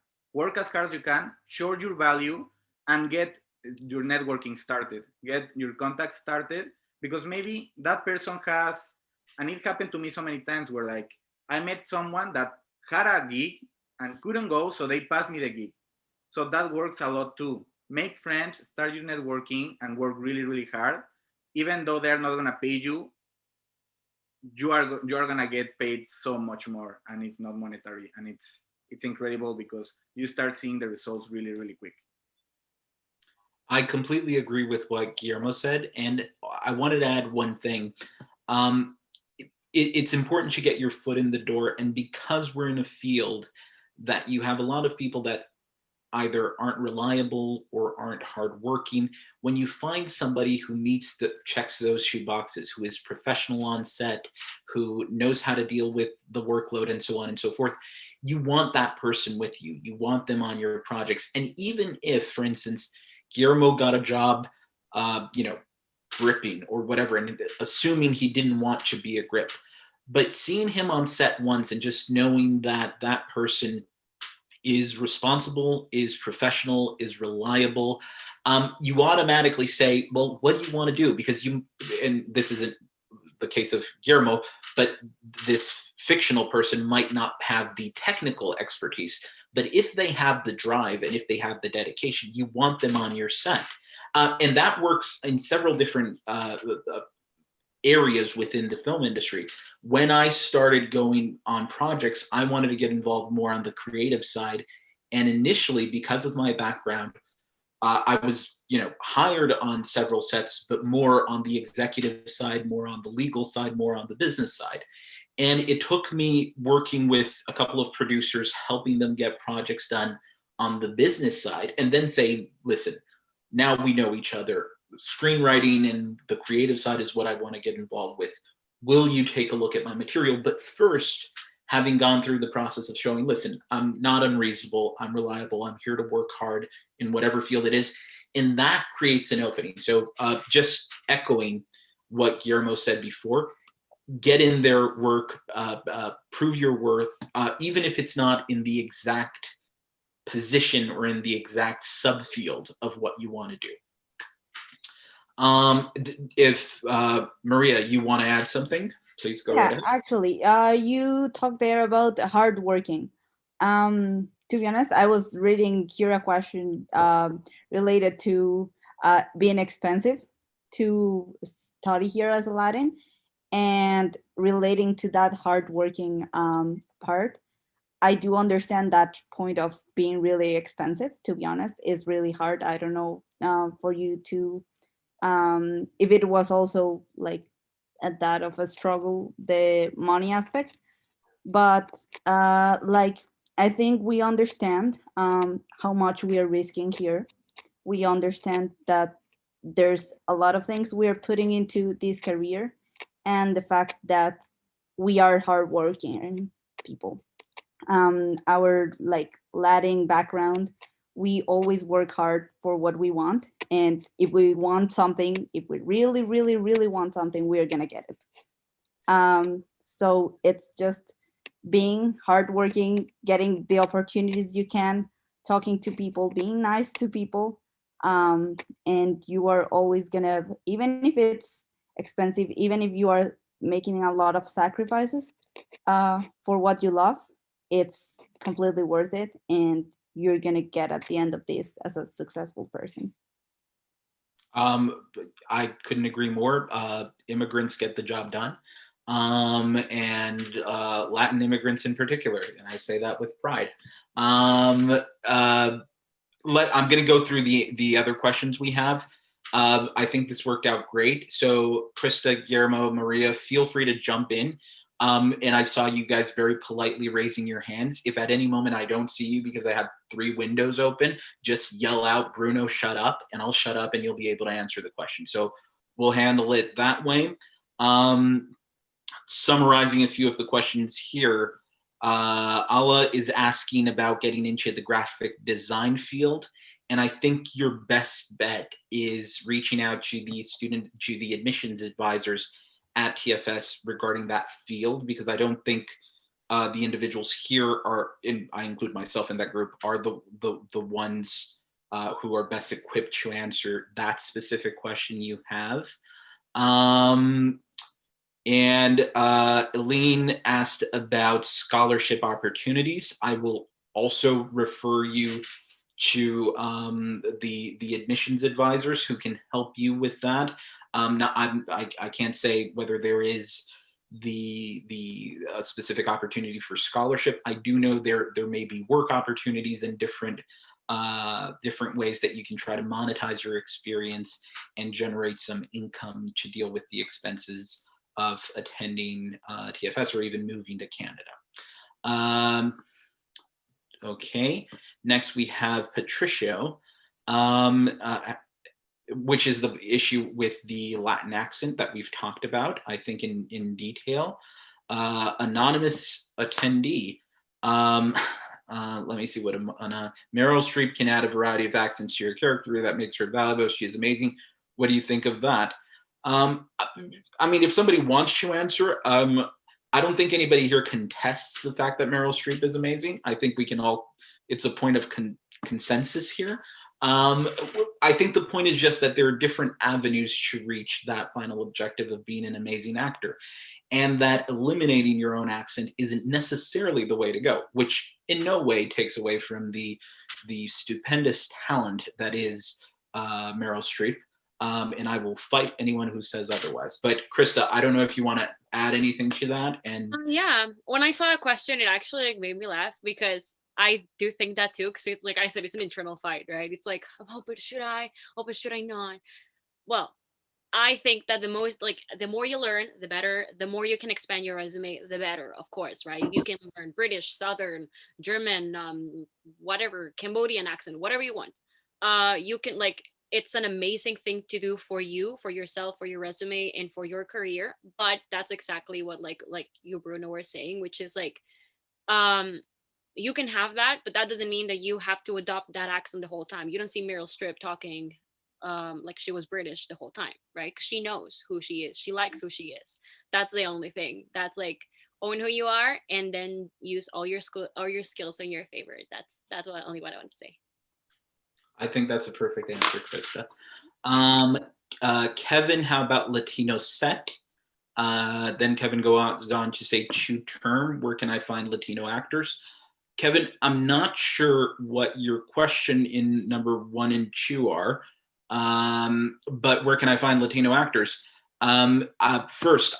Show your value, and get your networking started, get your contacts started, because maybe that person has, and it happened to me so many times where, like, I met someone that had a gig and couldn't go, so they passed me the gig. So that works a lot too. Make friends, start your networking, and work really, really hard. Even though they're not gonna pay you, you are gonna get paid so much more, and it's not monetary, and it's incredible because you start seeing the results really, really quick. I completely agree with what Guillermo said, and I wanted to add one thing. It's important to get your foot in the door, and because we're in a field that you have a lot of people that either aren't reliable or aren't hardworking, when you find somebody who checks those 2 boxes, who is professional on set, who knows how to deal with the workload and so on and so forth, you want that person with you. You want them on your projects. And even if, for instance, Guillermo got a job, gripping or whatever, and assuming he didn't want to be a grip, but seeing him on set once and just knowing that that person is responsible, is professional, is reliable, you automatically say, well, what do you want to do? Because and this isn't the case of Guillermo, but this fictional person might not have the technical expertise. But if they have the drive and if they have the dedication, you want them on your set. And that works in several different areas within the film industry. When I started going on projects, I wanted to get involved more on the creative side. And initially, because of my background, I was, hired on several sets, but more on the executive side, more on the legal side, more on the business side. And it took me working with a couple of producers, helping them get projects done on the business side, and then saying, listen, now we know each other. Screenwriting and the creative side is what I want to get involved with. Will you take a look at my material? But first, having gone through the process of showing, listen, I'm not unreasonable, I'm reliable, I'm here to work hard in whatever field it is. And that creates an opening. So just echoing what Guillermo said before, get in there, work, prove your worth, even if it's not in the exact position or in the exact subfield of what you want to do. If Maria, you want to add something, please go ahead. Actually, you talked there about hardworking. To be honest, I was reading here a question related to being expensive to study here as a Latin, and relating to that hardworking part. I do understand that point of being really expensive. To be honest, is really hard. I don't know for you to if it was also like at that of a struggle, the money aspect, but like I think we understand how much we are risking here. We understand that there's a lot of things we are putting into this career, and the fact that we are hardworking people. Our like Latin background, we always work hard for what we want, and if we want something, if we really really really want something, we're gonna get it. So it's just being hardworking, getting the opportunities you can, talking to people, being nice to people, and you are always gonna, even if it's expensive, even if you are making a lot of sacrifices for what you love, it's completely worth it, and you're gonna get at the end of this as a successful person. I couldn't agree more. Immigrants get the job done, and Latin immigrants in particular, and I say that with pride. I'm going to go through the other questions we have. I think this worked out great. So Krista, Guillermo, Maria, feel free to jump in. And I saw you guys very politely raising your hands. If at any moment I don't see you because I have 3 windows open, just yell out, Bruno, shut up, and I'll shut up and you'll be able to answer the question. So we'll handle it that way. Summarizing a few of the questions here, Ala is asking about getting into the graphic design field. And I think your best bet is reaching out to the admissions advisors at TFS regarding that field, because I don't think the individuals here are, and I include myself in that group, are the ones who are best equipped to answer that specific question you have. And Eileen asked about scholarship opportunities. I will also refer you to the admissions advisors who can help you with that. Now, I can't say whether there is the specific opportunity for scholarship. I do know there may be work opportunities in different ways that you can try to monetize your experience and generate some income to deal with the expenses of attending TFS or even moving to Canada. Okay, next we have Patricio, which is the issue with the Latin accent that we've talked about, I think in detail. Anonymous attendee, let me see what Meryl Streep can add a variety of accents to your character that makes her valuable. She is amazing. What do you think of that? I mean, if somebody wants to answer, I don't think anybody here contests the fact that Meryl Streep is amazing. I think we can all, it's a point of consensus here. I think the point is just that there are different avenues to reach that final objective of being an amazing actor, and that eliminating your own accent isn't necessarily the way to go, which in no way takes away from the stupendous talent that is Meryl Streep. and I will fight anyone who says otherwise. But Krista, I don't know if you want to add anything to that. And yeah, when I saw a question, it actually like made me laugh because I do think that too. Because it's like I said, it's an internal fight, right? It's like, oh, but should I? Oh, but should I not? Well, I think that the more you learn, the better. The more you can expand your resume, the better, of course, right? You can learn British, Southern, German, whatever, Cambodian accent, whatever you want. You can like it's an amazing thing to do for you, for yourself, for your resume, and for your career. But that's exactly what like you, Bruno, were saying, which is like, um, you can have that, but that doesn't mean that you have to adopt that accent the whole time. You don't see Meryl Streep talking like she was British the whole time, right? 'Cause she knows who she is. She likes who she is. That's the only thing. That's like own who you are and then use all your skills in your favor. Only what I want to say. I think that's a perfect answer, Krista. Kevin, how about Latino set? Then Kevin goes on to say, chew term, where can I find Latino actors? Kevin, I'm not sure what your question in number 1 and 2 are, but where can I find Latino actors? First,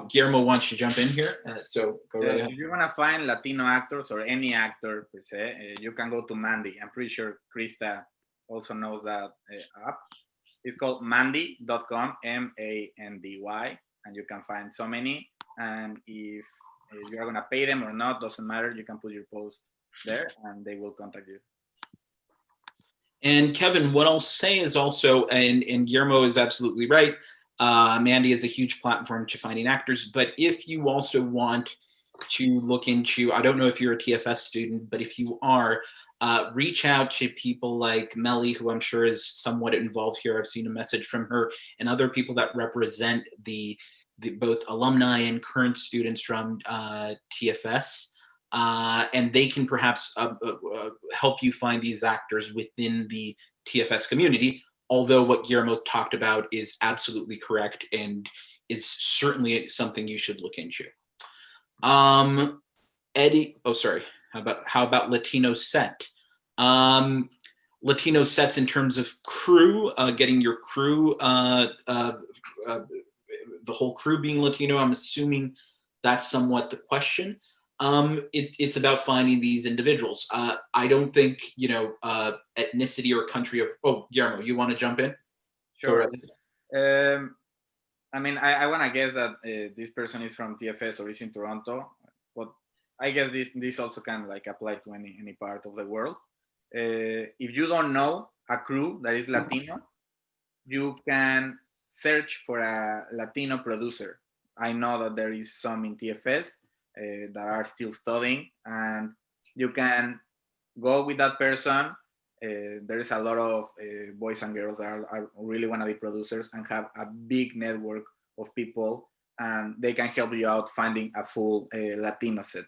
Guillermo wants to jump in here, so go right ahead. If you want to find Latino actors or any actor per se, you can go to Mandy. I'm pretty sure Krista also knows that app. It's called mandy.com, MANDY, and you can find so many. And if you're going to pay them or not, doesn't matter. You can put your post there and they will contact you. And Kevin, what I'll say is also, and Guillermo is absolutely right, Mandy is a huge platform to finding actors, but if you also want to look into, I don't know if you're a TFS student, but if you are, reach out to people like Melly, who I'm sure is somewhat involved here. I've seen a message from her, and other people that represent the both alumni and current students from TFS. And they can perhaps help you find these actors within the TFS community, although what Guillermo talked about is absolutely correct and is certainly something you should look into. Eddie, how about Latino set? Latino sets in terms of crew, getting your crew, the whole crew being Latino, I'm assuming that's somewhat the question. It's about finding these individuals. I don't think, ethnicity or country of, Guillermo, you want to jump in? Sure. I mean, I want to guess that this person is from TFS or is in Toronto, but I guess this also can like apply to any part of the world. If you don't know a crew that is Latino, you can search for a Latino producer. I know that there is some in TFS that are still studying, and you can go with that person. There is a lot of boys and girls that are really want to be producers and have a big network of people, and they can help you out finding a full Latino set.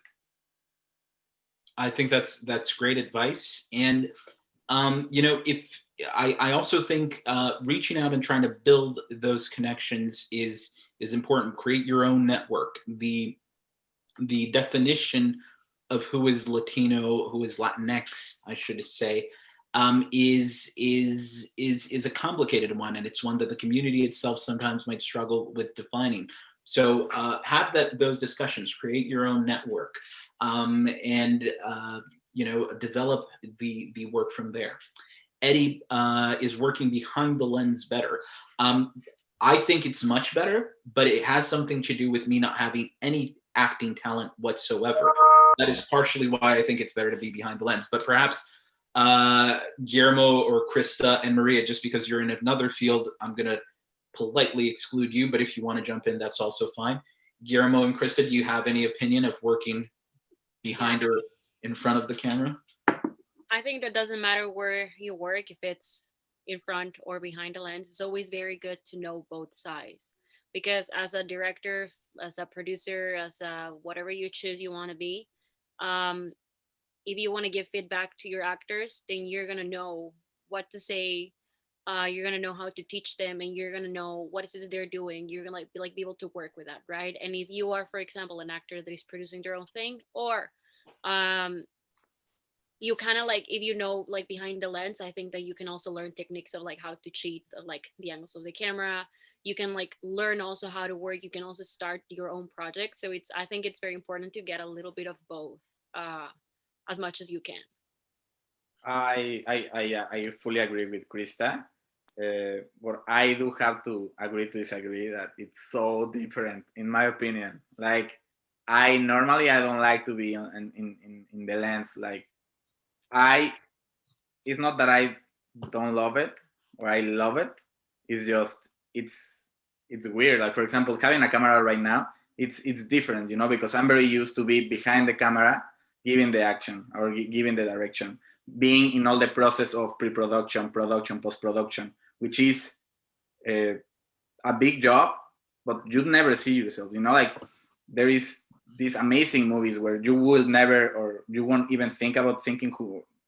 I think that's great advice. And if I also think reaching out and trying to build those connections is important. Create your own network. The definition of who is Latino, who is Latinx, I should say, is a complicated one, and it's one that the community itself sometimes might struggle with defining. So have those discussions, create your own network, and develop the work from there. Eddie is working behind the lens better. I think it's much better, but it has something to do with me not having any acting talent whatsoever. That is partially why I think it's better to be behind the lens. But perhaps Guillermo or Krista and Maria, just because you're in another field, I'm going to politely exclude you, but if you want to jump in, that's also fine. Guillermo and Krista, do you have any opinion of working behind or in front of the camera? I think that doesn't matter where you work, if it's in front or behind the lens. It's always very good to know both sides, because as a director, as a producer, as a whatever you choose you want to be, if you want to give feedback to your actors, then you're going to know what to say. You're going to know how to teach them, and you're going to know what is it they're doing. You're going to be able to work with that, right? And if you are, for example, an actor that is producing their own thing, or you kind of like, if you know like behind the lens, I think that you can also learn techniques of like how to cheat like the angles of the camera. You can like learn also how to work. You can also start your own project. So it's, I think it's very important to get a little bit of both, as much as you can. I fully agree with Krista. But I do have to agree to disagree that it's so different, in my opinion. Like, I don't like to be in the lens. Like, it's not that I don't love it or I love it. It's just, it's weird. Like, for example, having a camera right now, it's different, you know, because I'm very used to be behind the camera, giving the action or giving the direction, being in all the process of pre-production, production, post-production, which is a big job, but you'd never see yourself. You know, like, there is these amazing movies where you will never, or you won't even think about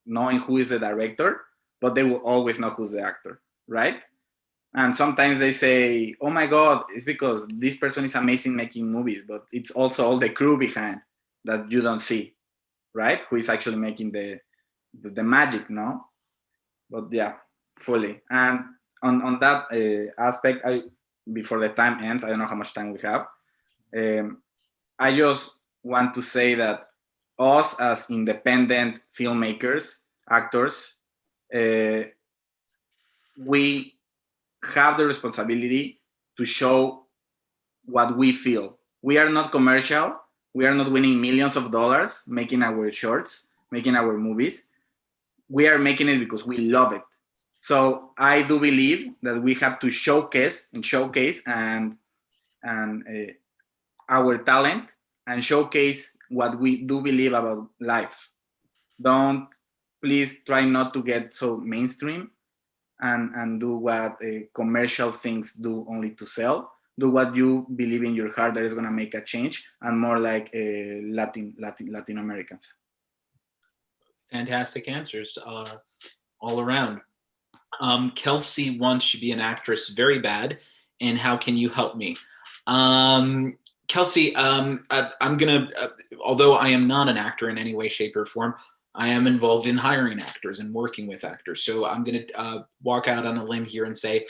knowing who is the director, but they will always know who's the actor, right? And sometimes they say, "Oh my God, it's because this person is amazing making movies," but it's also all the crew behind that you don't see, right? Who is actually making the magic, no? But yeah, fully. And on that aspect, before the time ends, I don't know how much time we have. I just want to say that us as independent filmmakers, actors, we have the responsibility to show what we feel. We are not commercial. We are not winning millions of dollars making our shorts, making our movies. We are making it because we love it. So I do believe that we have to showcase and our talent and showcase what we do believe about life. Don't, please try not to get so mainstream and do what commercial things do only to sell. Do what you believe in your heart that is going to make a change, and more like Latin Americans. Fantastic answers all around. Kelsey wants to be an actress very bad, and how can you help me? Kelsey, I'm gonna, although I am not an actor in any way, shape, or form, I am involved in hiring actors and working with actors. So I'm gonna walk out on a limb here and say,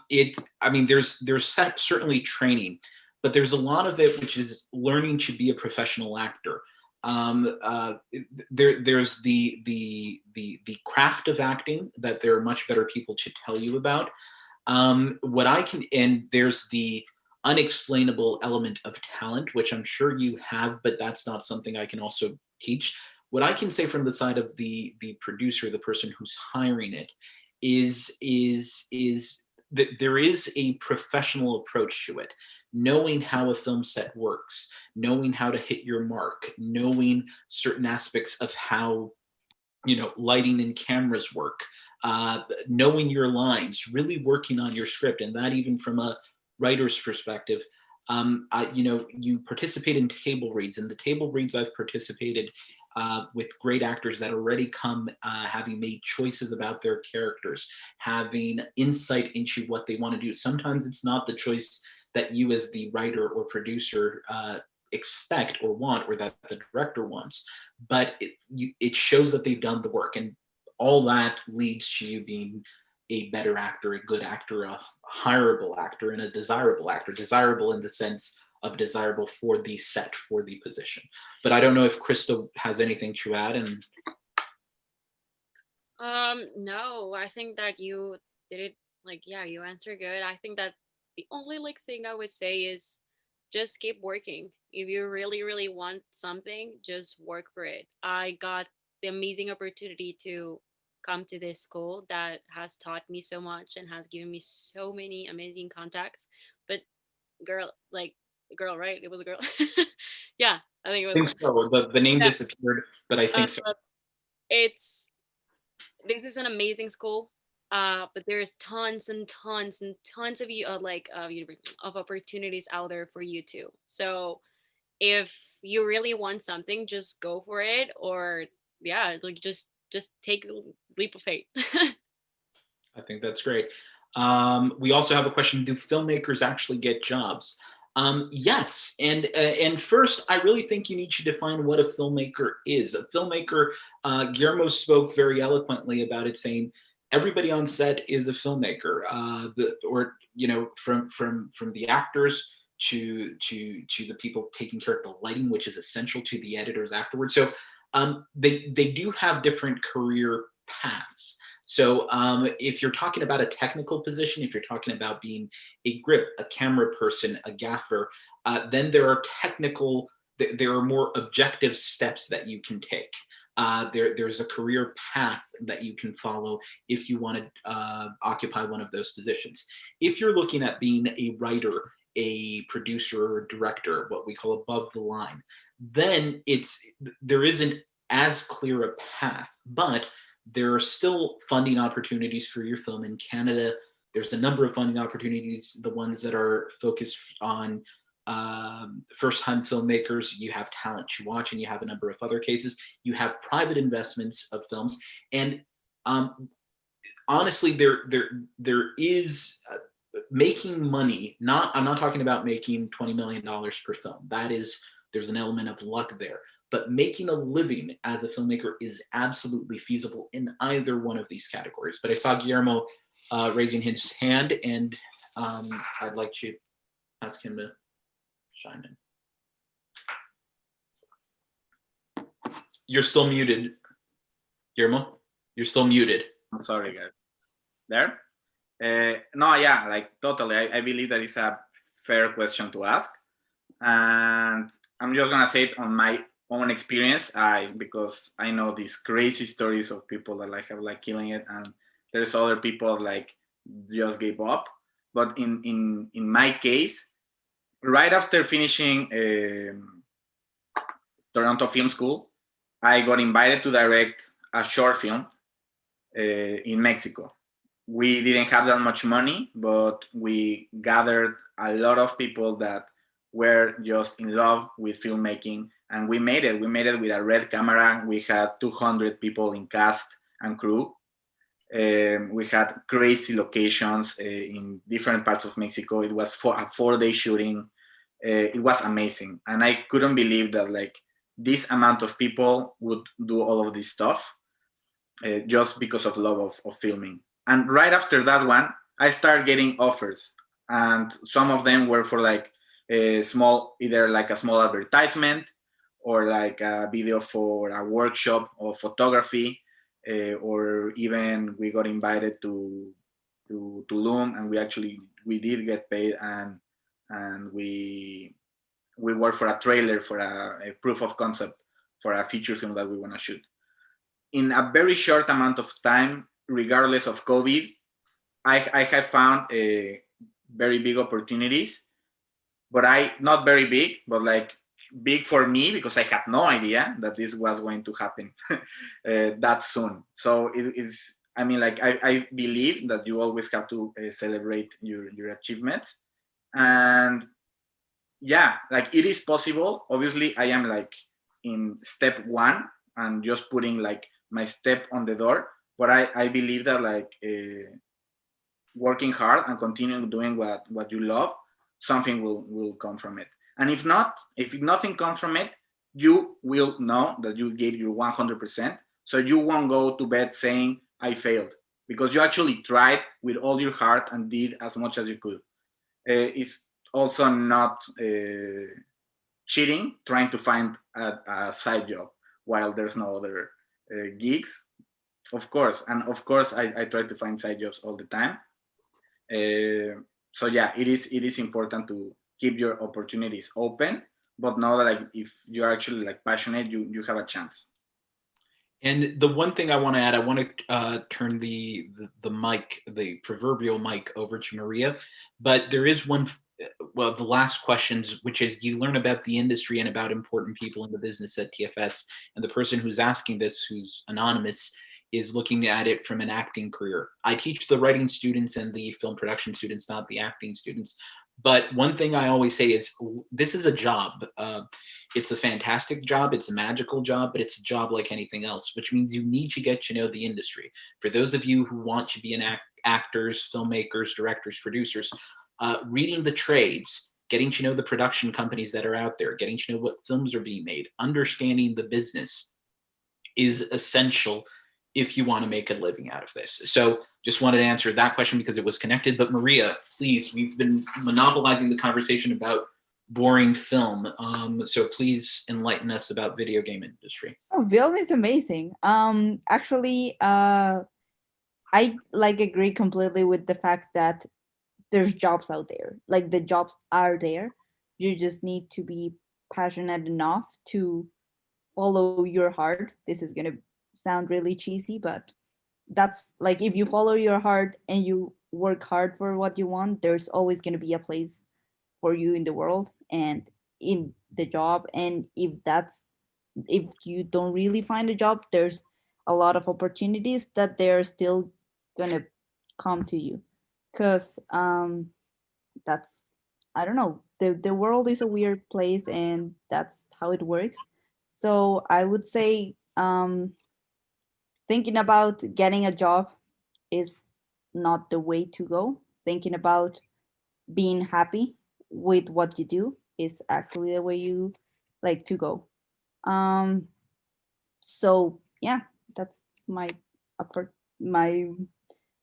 there's certainly training, but there's a lot of it which is learning to be a professional actor. There's the craft of acting that there are much better people to tell you about. And there's the unexplainable element of talent, which I'm sure you have, but that's not something I can also teach. What I can say from the side of the producer, the person who's hiring it, is that there is a professional approach to it. Knowing how a film set works, knowing how to hit your mark, knowing certain aspects of how, lighting and cameras work, knowing your lines, really working on your script, and that even from a writer's perspective. You participate in table reads, and the table reads I've participated with great actors that already come having made choices about their characters, having insight into what they want to do. Sometimes it's not the choice that you as the writer or producer expect or want, or that the director wants, but it shows that they've done the work, and all that leads to you being a better actor, a good actor, a hireable actor, and a desirable actor. Desirable in the sense of desirable for the set, for the position. But I don't know if Krista has anything to add. And no, I think that you did it. Like, yeah, you answered good. I think that the only like thing I would say is just keep working. If you really, really want something, just work for it. I got the amazing opportunity to come to this school that has taught me so much and has given me so many amazing contacts. But girl, right? It was a girl. Yeah, I think it I was. think so. The name Yeah. disappeared, but I think so. This is an amazing school, but there's tons and tons and tons of of opportunities out there for you too. So if you really want something, just go for it, or yeah, like just take a leap of faith. I think that's great. We also have a question: do filmmakers actually get jobs? Yes, and first, I really think you need to define what a filmmaker is. A filmmaker, Guillermo spoke very eloquently about it, saying everybody on set is a filmmaker. Or you know, from the actors to the people taking care of the lighting, which is essential, to the editors afterwards. So they do have different career paths. So if you're talking about a technical position, if you're talking about being a grip, a camera person, a gaffer, then there are there are more objective steps that you can take. There's a career path that you can follow if you want to occupy one of those positions. If you're looking at being a writer, a producer, or director, what we call above the line, then there isn't as clear a path, but there are still funding opportunities for your film in Canada. There's a number of funding opportunities, the ones that are focused on first-time filmmakers. You have Talent to Watch, and you have a number of other cases. You have private investments of films, and honestly, there is making money. I'm not talking about making $20 million per film. There's an element of luck there. But making a living as a filmmaker is absolutely feasible in either one of these categories. But I saw Guillermo raising his hand, and I'd like to ask him to chime in. You're still muted, Guillermo. You're still muted. I'm sorry, guys. There? No, yeah, like totally. I believe that is a fair question to ask. And I'm just going to say it on my own experience, because I know these crazy stories of people that like have like killing it, and there's other people like just gave up. But in my case, right after finishing Toronto Film School, I got invited to direct a short film in Mexico. We didn't have that much money, but we gathered a lot of people that were just in love with filmmaking, and we made it. We made it with a red camera. We had 200 people in cast and crew. We had crazy locations in different parts of Mexico. It was a 4-day shooting. It was amazing, and I couldn't believe that like this amount of people would do all of this stuff just because of love of filming. And right after that one, I started getting offers, and some of them were for like a small, either like a small advertisement or like a video for a workshop of photography, or even we got invited to Tulum, and we did get paid, and we worked for a trailer for a proof of concept for a feature film that we want to shoot. In a very short amount of time, regardless of COVID, I have found very big opportunities, but not very big, but like big for me, because I had no idea that this was going to happen that soon. So it's, I mean, like I believe that you always have to celebrate your achievements. And yeah, like it is possible. Obviously, I am like in step one and just putting like my step on the door. But I believe that like working hard and continuing doing what you love, something will come from it. And if nothing comes from it, you will know that you gave your 100%. So you won't go to bed saying I failed, because you actually tried with all your heart and did as much as you could. It's also not cheating, trying to find a side job while there's no other gigs. Of course, I try to find side jobs all the time. So yeah, it is important to keep your opportunities open, but know that like if you're actually like passionate, you have a chance. And the one thing I want to add, I want to turn the mic, the proverbial mic, over to Maria. But there is one, well, the last questions, which is you learn about the industry and about important people in the business at TFS. And the person who's asking this, who's anonymous, is looking at it from an acting career. I teach the writing students and the film production students, not the acting students. But one thing I always say is this is a job. It's a fantastic job. It's a magical job, but it's a job like anything else, which means you need to get to know the industry. For those of you who want to be actors, filmmakers, directors, producers, reading the trades, getting to know the production companies that are out there, getting to know what films are being made, understanding the business is essential if you want to make a living out of this. So just wanted to answer that question because it was connected. But Maria, please, we've been monopolizing the conversation about boring film. So please enlighten us about video game industry. Oh, film is amazing. Actually, I like agree completely with the fact that there's jobs out there. Like the jobs are there. You just need to be passionate enough to follow your heart. This is gonna sound really cheesy, but that's like if you follow your heart and you work hard for what you want, there's always gonna be a place for you in the world and in the job. And if you don't really find a job, there's a lot of opportunities that they're still gonna come to you. Cause that's I don't know. The world is a weird place and that's how it works. So I would say thinking about getting a job is not the way to go. Thinking about being happy with what you do is actually the way you like to go. Um, so yeah, that's my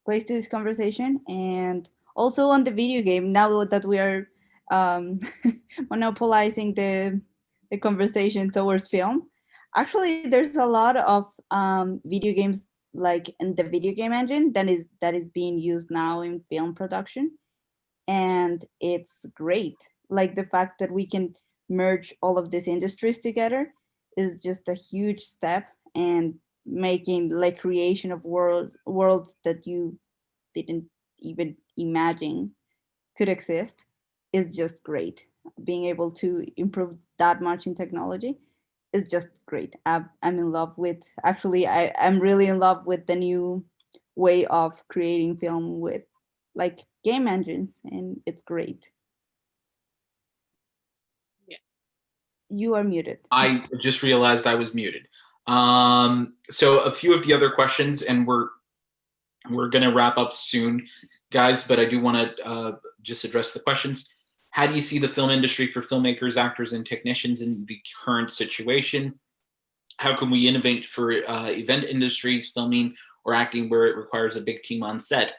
place to this conversation. And also on the video game, now that we are um, monopolizing the conversation towards film, actually there's a lot of video games like in the video game engine that is being used now in film production, and it's great. Like the fact that we can merge all of these industries together is just a huge step, and making like creation of worlds that you didn't even imagine could exist is just great. Being able to improve that much in technology is just great. I'm in love with, actually, I'm really in love with the new way of creating film with like game engines, and it's great. Yeah. You are muted. I just realized I was muted. So a few of the other questions, and we're going to wrap up soon, guys, but I do want to just address the questions. How do you see the film industry for filmmakers, actors, and technicians in the current situation? How can we innovate for event industries, filming or acting where it requires a big team on set?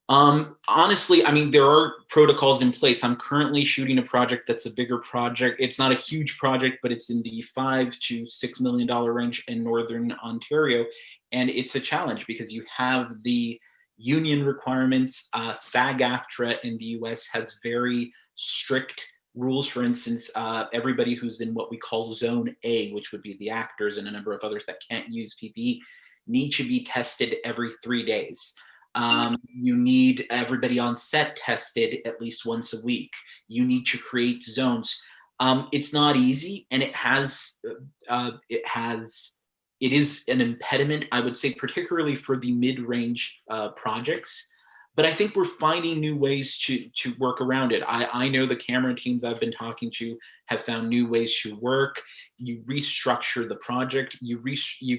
Honestly, I mean, there are protocols in place. I'm currently shooting a project that's a bigger project. It's not a huge project, but it's in the $5 to $6 million range in Northern Ontario. And it's a challenge because you have the union requirements. SAG-AFTRA in the US has very strict rules. For instance, everybody who's in what we call Zone A, which would be the actors and a number of others that can't use PPE, need to be tested every 3 days. You need everybody on set tested at least once a week. You need to create zones. It's not easy, and it is an impediment, I would say, particularly for the mid-range projects. But I think we're finding new ways to work around it. I know the camera teams I've been talking to have found new ways to work. You restructure the project. You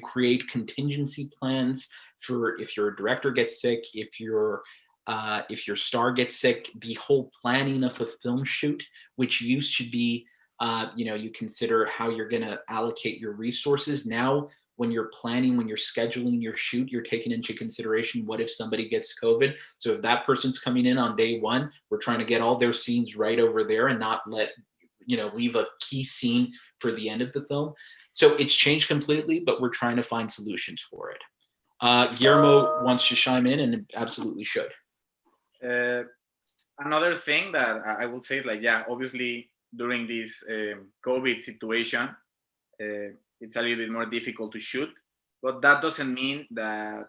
create contingency plans for if your director gets sick, if your star gets sick. The whole planning of a film shoot, which used to be, you consider how you're going to allocate your resources. Now, when you're planning, when you're scheduling your shoot, you're taking into consideration what if somebody gets COVID. So if that person's coming in on day one, we're trying to get all their scenes right over there and not leave a key scene for the end of the film. So it's changed completely, but we're trying to find solutions for it. Guillermo wants to chime in and absolutely should. Another thing that I would say is like, yeah, obviously during this COVID situation, it's a little bit more difficult to shoot, but that doesn't mean that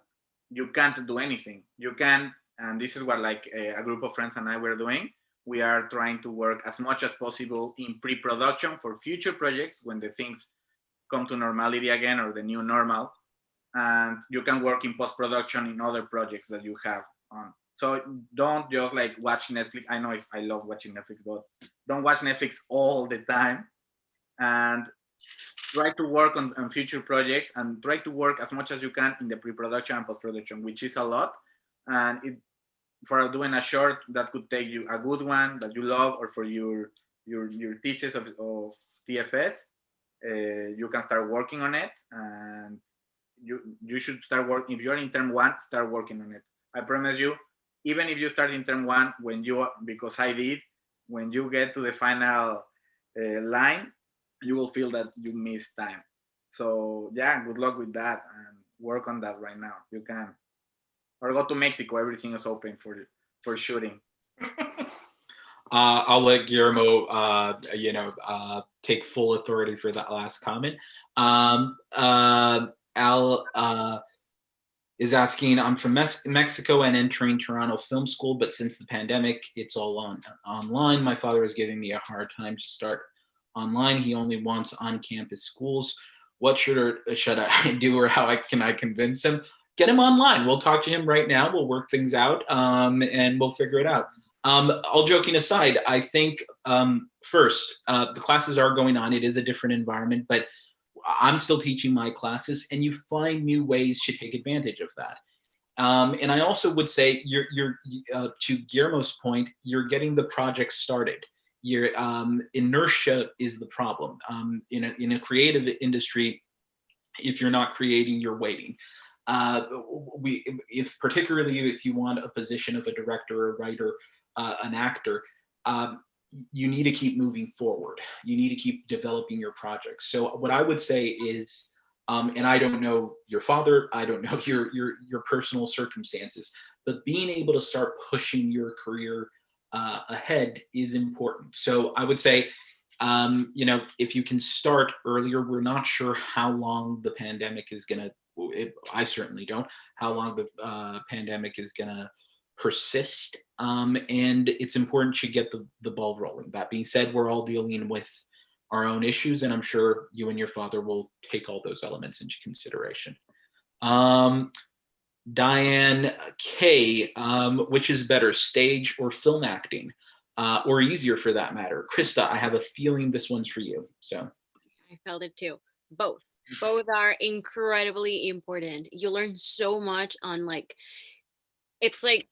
you can't do anything. You can, and this is what like a group of friends and I were doing. We are trying to work as much as possible in pre-production for future projects when the things come to normality again, or the new normal. And you can work in post-production in other projects that you have on. So don't just like watch Netflix. I know I love watching Netflix, but don't watch Netflix all the time. And try to work on future projects, and try to work as much as you can in the pre-production and post-production, which is a lot. And for doing a short that could take you, a good one that you love, or for your thesis of TFS, you can start working on it, and you should start working. If you're in term 1, start working on it. I promise you, even if you start in term 1, because I did, when you get to the final line, you will feel that you missed time. So yeah, good luck with that, and work on that right now. You can, or go to Mexico. Everything is open for shooting. I'll let Guillermo, take full authority for that last comment. Al is asking, I'm from Mexico and entering Toronto Film School, but since the pandemic, it's all online. My father is giving me a hard time to start online. He only wants on-campus schools. What should I do, or how can I convince him? Get him online. We'll talk to him right now. We'll work things out, and we'll figure it out. All joking aside, I think first, the classes are going on. It is a different environment, but I'm still teaching my classes, and you find new ways to take advantage of that. And I also would say, you're to Guillermo's point, you're getting the project started. Your inertia is the problem. In a creative industry, if you're not creating, you're waiting. Particularly if you want a position of a director, a writer, an actor, you need to keep moving forward. You need to keep developing your projects. So what I would say is, and I don't know your father, I don't know your personal circumstances, but being able to start pushing your career ahead is important. So I would say, if you can start earlier, we're not sure how long the pandemic is gonna, I certainly don't, how long the pandemic is gonna persist, and it's important to get the ball rolling. That being said, we're all dealing with our own issues, and I'm sure you and your father will take all those elements into consideration. Diane K, which is better, stage or film acting, or easier for that matter? Krista, I have a feeling this one's for you. So I felt it too. Both are incredibly important. You learn so much on it's like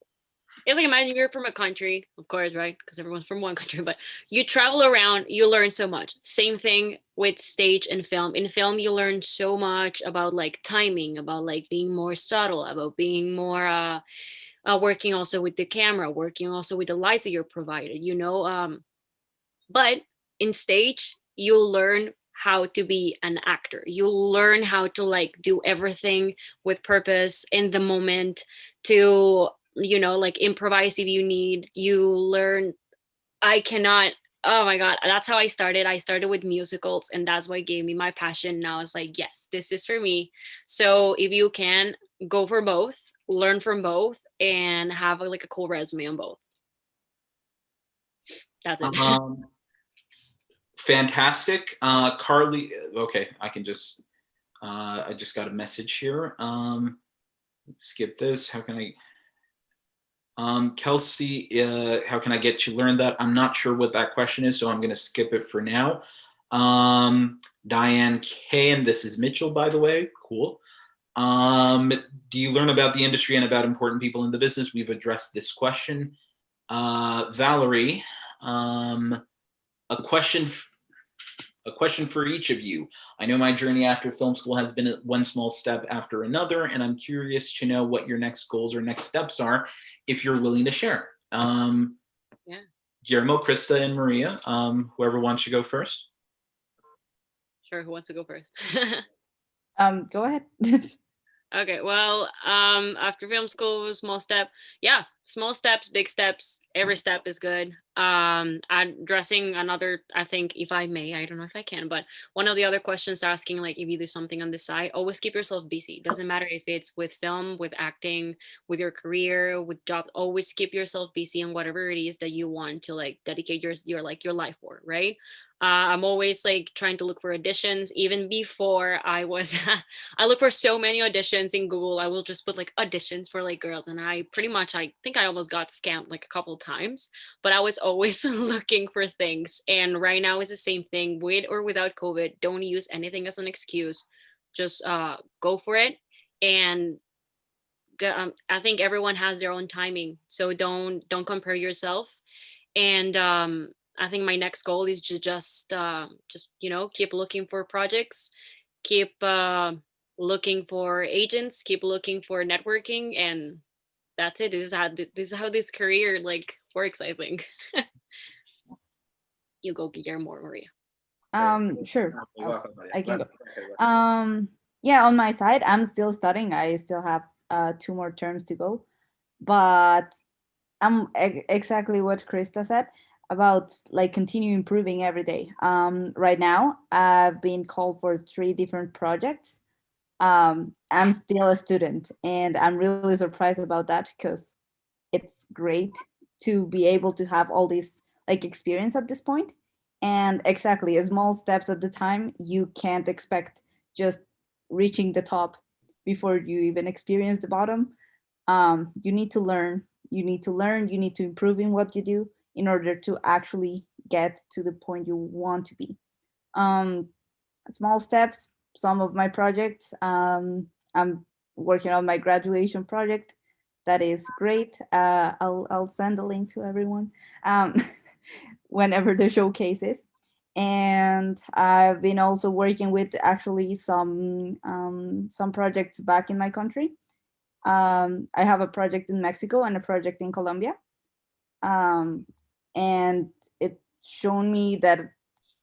imagine you're from a country, of course, right? Because everyone's from one country, but you travel around, you learn so much. Same thing with stage and film. In film, you learn so much about timing, about being more subtle, about being more working also with the camera, working also with the lights that you're provided, but in stage, you'll learn how to be an actor. You'll learn how to do everything with purpose in the moment, to improvise if you need. You learn. Oh my God, that's how I started. I started with musicals, and that's what gave me my passion. Now it's yes, this is for me. So if you can, go for both, learn from both, and have a cool resume on both. That's it. Fantastic. Carly, okay, I can just, I just got a message here. Skip this. How can I, Kelsey, how can I get to learn that? I'm not sure what that question is, so I'm going to skip it for now. Diane K, and this is Mitchell, by the way. Cool. Do you learn about the industry and about important people in the business? We've addressed this question. Valerie, a question for each of you. I know my journey after film school has been one small step after another, and I'm curious to know what your next goals or next steps are, if you're willing to share. Yeah. Guillermo, Krista, and Maria, whoever wants to go first. Sure, who wants to go first? Go ahead. Okay, well, after film school, small step. Yeah, small steps, big steps. Every step is good. Addressing another, I think, if I may, I don't know if I can, but one of the other questions asking, if you do something on the side, always keep yourself busy. Doesn't matter if it's with film, with acting, with your career, with job. Always keep yourself busy on whatever it is that you want to dedicate your life for, right? I'm always trying to look for auditions. Even before I was, I look for so many auditions in Google. I will just put auditions for girls, and I think I almost got scammed a couple times. But I was always looking for things, and right now is the same thing, with or without COVID. Don't use anything as an excuse. Just go for it, and I think everyone has their own timing, so don't compare yourself. And I think my next goal is to just keep looking for projects, keep looking for agents, keep looking for networking, and that's it. This is how this career like works, I think. You go, Guillermo or Maria. Sure. Okay, go ahead, Maria. I can go. Go ahead. Yeah, on my side, I'm still studying. I still have 2 more terms to go, but I'm exactly what Krista said about like continue improving every day. Right now, I've been called for 3 different projects. I'm still a student, and I'm really surprised about that because it's great to be able to have all this like experience at this point. And exactly, small steps at the time. You can't expect just reaching the top before you even experience the bottom. You need to learn. You need to improve in what you do in order to actually get to the point you want to be. um, Small steps. Some of my projects. I'm working on my graduation project. That is great. I'll send a link to everyone um, whenever the showcase is. And I've been also working with actually some projects back in my country. I have a project in Mexico and a project in Colombia, um, and it's shown me that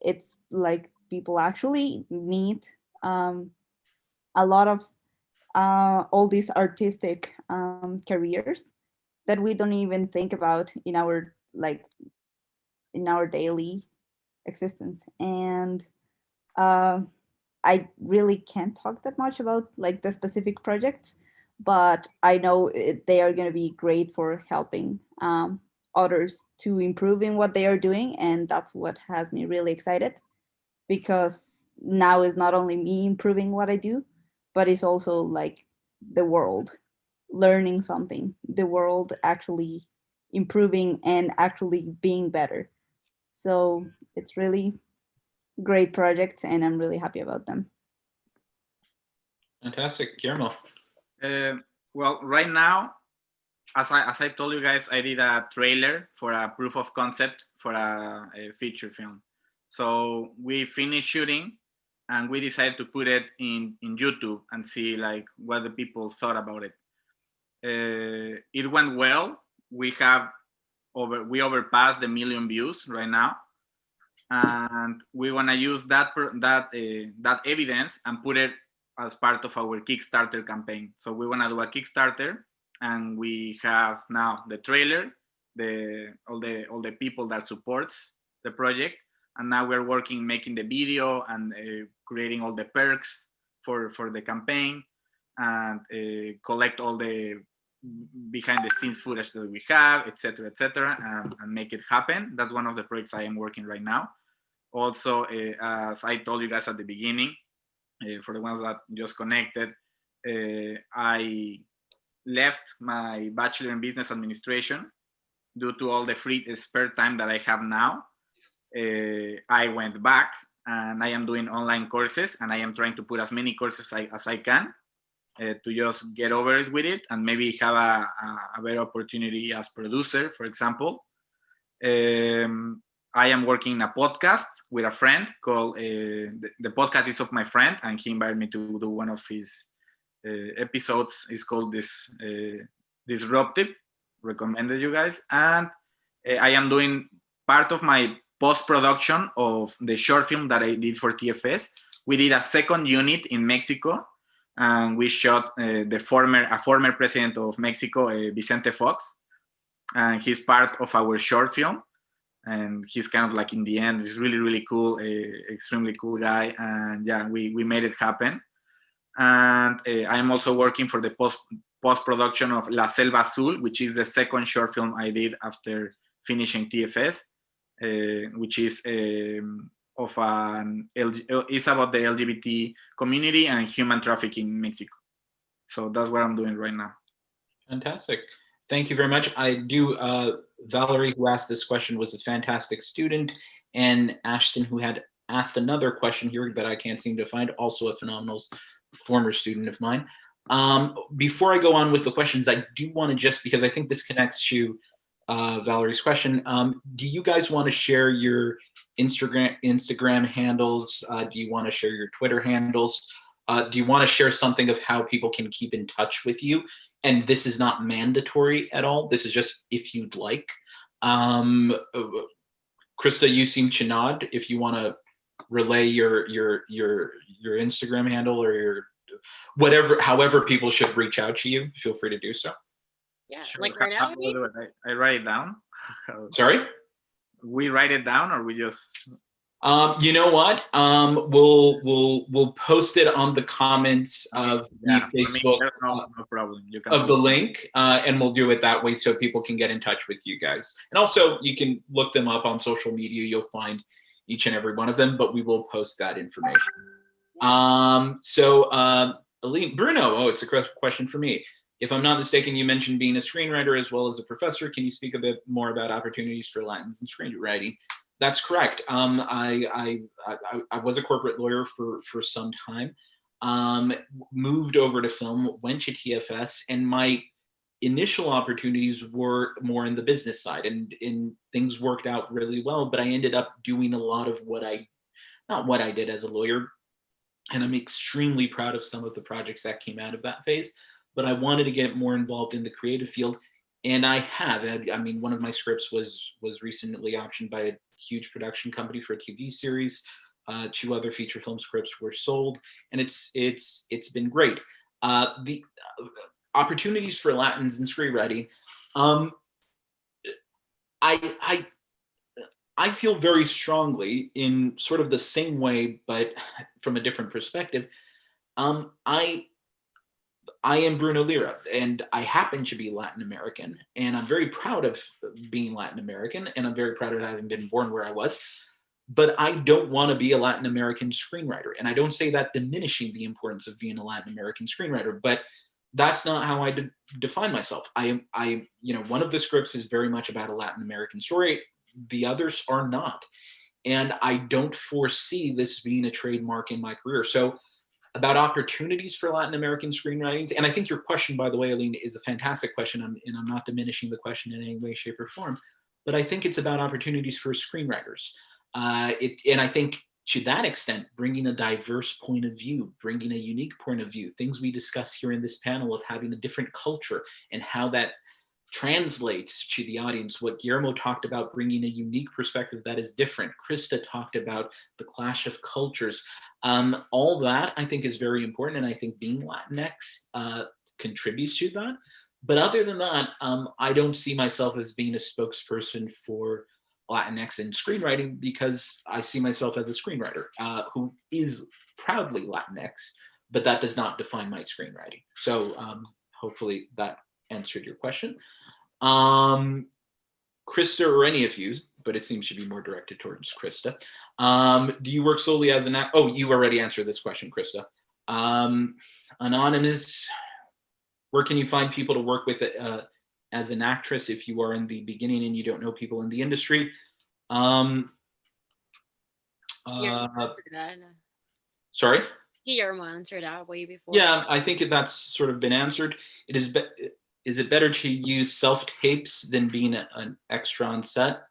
it's like people actually need um, a lot of all these artistic careers that we don't even think about in our daily existence. And uh, I really can't talk that much about like the specific projects, but I know they are going to be great for helping others to improve in what they are doing, and that's what has me really excited, because now is not only me improving what I do, but it's also like the world learning something, the world actually improving and actually being better. So it's really great projects, and I'm really happy about them. Fantastic. Guillermo. Uh, well, right now, as I told you guys, I did a trailer for a proof of concept for a feature film. So we finished shooting, and we decided to put it in YouTube and see like what the people thought about it. It went well. We overpassed the 1,000,000 views right now, and we want to use that evidence and put it as part of our Kickstarter campaign. So we want to do a Kickstarter, and we have now the trailer, all the people that supports the project, and now we're working making the video and creating all the perks for the campaign, and collect all the behind the scenes footage that we have, etc., etc., and make it happen. That's one of the projects I am working right now. Also, as I told you guys at the beginning, for the ones that just connected, I left my bachelor in business administration due to all the free spare time that I have now. I went back, and I am doing online courses, and I am trying to put as many courses as I can to just get over it with it, and maybe have a better opportunity as producer, for example. I am working in a podcast with a friend called the podcast is of my friend, and he invited me to do one of his episodes. It's called this Disruptive. Recommended you guys. And I am doing part of my post-production of the short film that I did for TFS. We did a second unit in Mexico, and we shot a former president of Mexico, Vicente Fox, and he's part of our short film. And he's kind of like in the end, he's really, really cool, extremely cool guy. And yeah, we made it happen. And I'm also working for the post-production of La Selva Azul, which is the second short film I did after finishing TFS, which is it's about the LGBT community and human trafficking in Mexico. So that's what I'm doing right now. Fantastic. Thank you very much. I do, Valerie, who asked this question, was a fantastic student, and Ashton, who had asked another question here that I can't seem to find, also a phenomenal former student of mine. Before I go on with the questions, I do want to just, because I think this connects to Valerie's question, do you guys want to share your Instagram handles? Do you want to share your Twitter handles? Do you want to share something of how people can keep in touch with you? And this is not mandatory at all. This is just if you'd like. Krista, you seem to nod. If you want to relay your Instagram handle or your whatever, however people should reach out to you, feel free to do so. Yeah, Sure. like right now. I write it down. Sorry? We write it down, or we just? You know what? We'll post it on the comments of the Facebook no problem. You can of the link, and we'll do it that way so people can get in touch with you guys. And also, you can look them up on social media. You'll find each and every one of them, but we will post that information. Aline, Bruno, it's a question for me. If I'm not mistaken, you mentioned being a screenwriter as well as a professor. Can you speak a bit more about opportunities for Latins in screenwriting? That's correct. I was a corporate lawyer for some time, moved over to film, went to TFS, and my initial opportunities were more in the business side, and things worked out really well, but I ended up doing a lot of not what I did as a lawyer, and I'm extremely proud of some of the projects that came out of that phase, but I wanted to get more involved in the creative field. And I have. I mean, one of my scripts was recently optioned by a huge production company for a TV series. 2 other feature film scripts were sold, and it's been great. The opportunities for Latins in screenwriting. I feel very strongly in sort of the same way, but from a different perspective. I am Bruno Lyra, and I happen to be Latin American, and I'm very proud of being Latin American, and I'm very proud of having been born where I was, but I don't want to be a Latin American screenwriter. And I don't say that diminishing the importance of being a Latin American screenwriter, but that's not how I define myself. I one of the scripts is very much about a Latin American story. The others are not. And I don't foresee this being a trademark in my career. So about opportunities for Latin American screenwritings. And I think your question, by the way, Aline, is a fantastic question. And I'm not diminishing the question in any way, shape, or form, but I think it's about opportunities for screenwriters. And I think to that extent, bringing a diverse point of view, bringing a unique point of view, things we discuss here in this panel of having a different culture and how that translates to the audience. What Guillermo talked about, bringing a unique perspective that is different. Krista talked about the clash of cultures. All that I think is very important, and I think being Latinx contributes to that. But other than that, I don't see myself as being a spokesperson for Latinx in screenwriting, because I see myself as a screenwriter who is proudly Latinx, but that does not define my screenwriting. So hopefully that answered your question. Krista, or any of you, but it seems to be more directed towards Krista. Do you work solely as an actor? Oh, you already answered this question, Krista. Anonymous, where can you find people to work with as an actress if you are in the beginning and you don't know people in the industry? Sorry? Guillermo answered that way before. Yeah, I think that's sort of been answered. Is it better to use self-tapes than being an extra on set?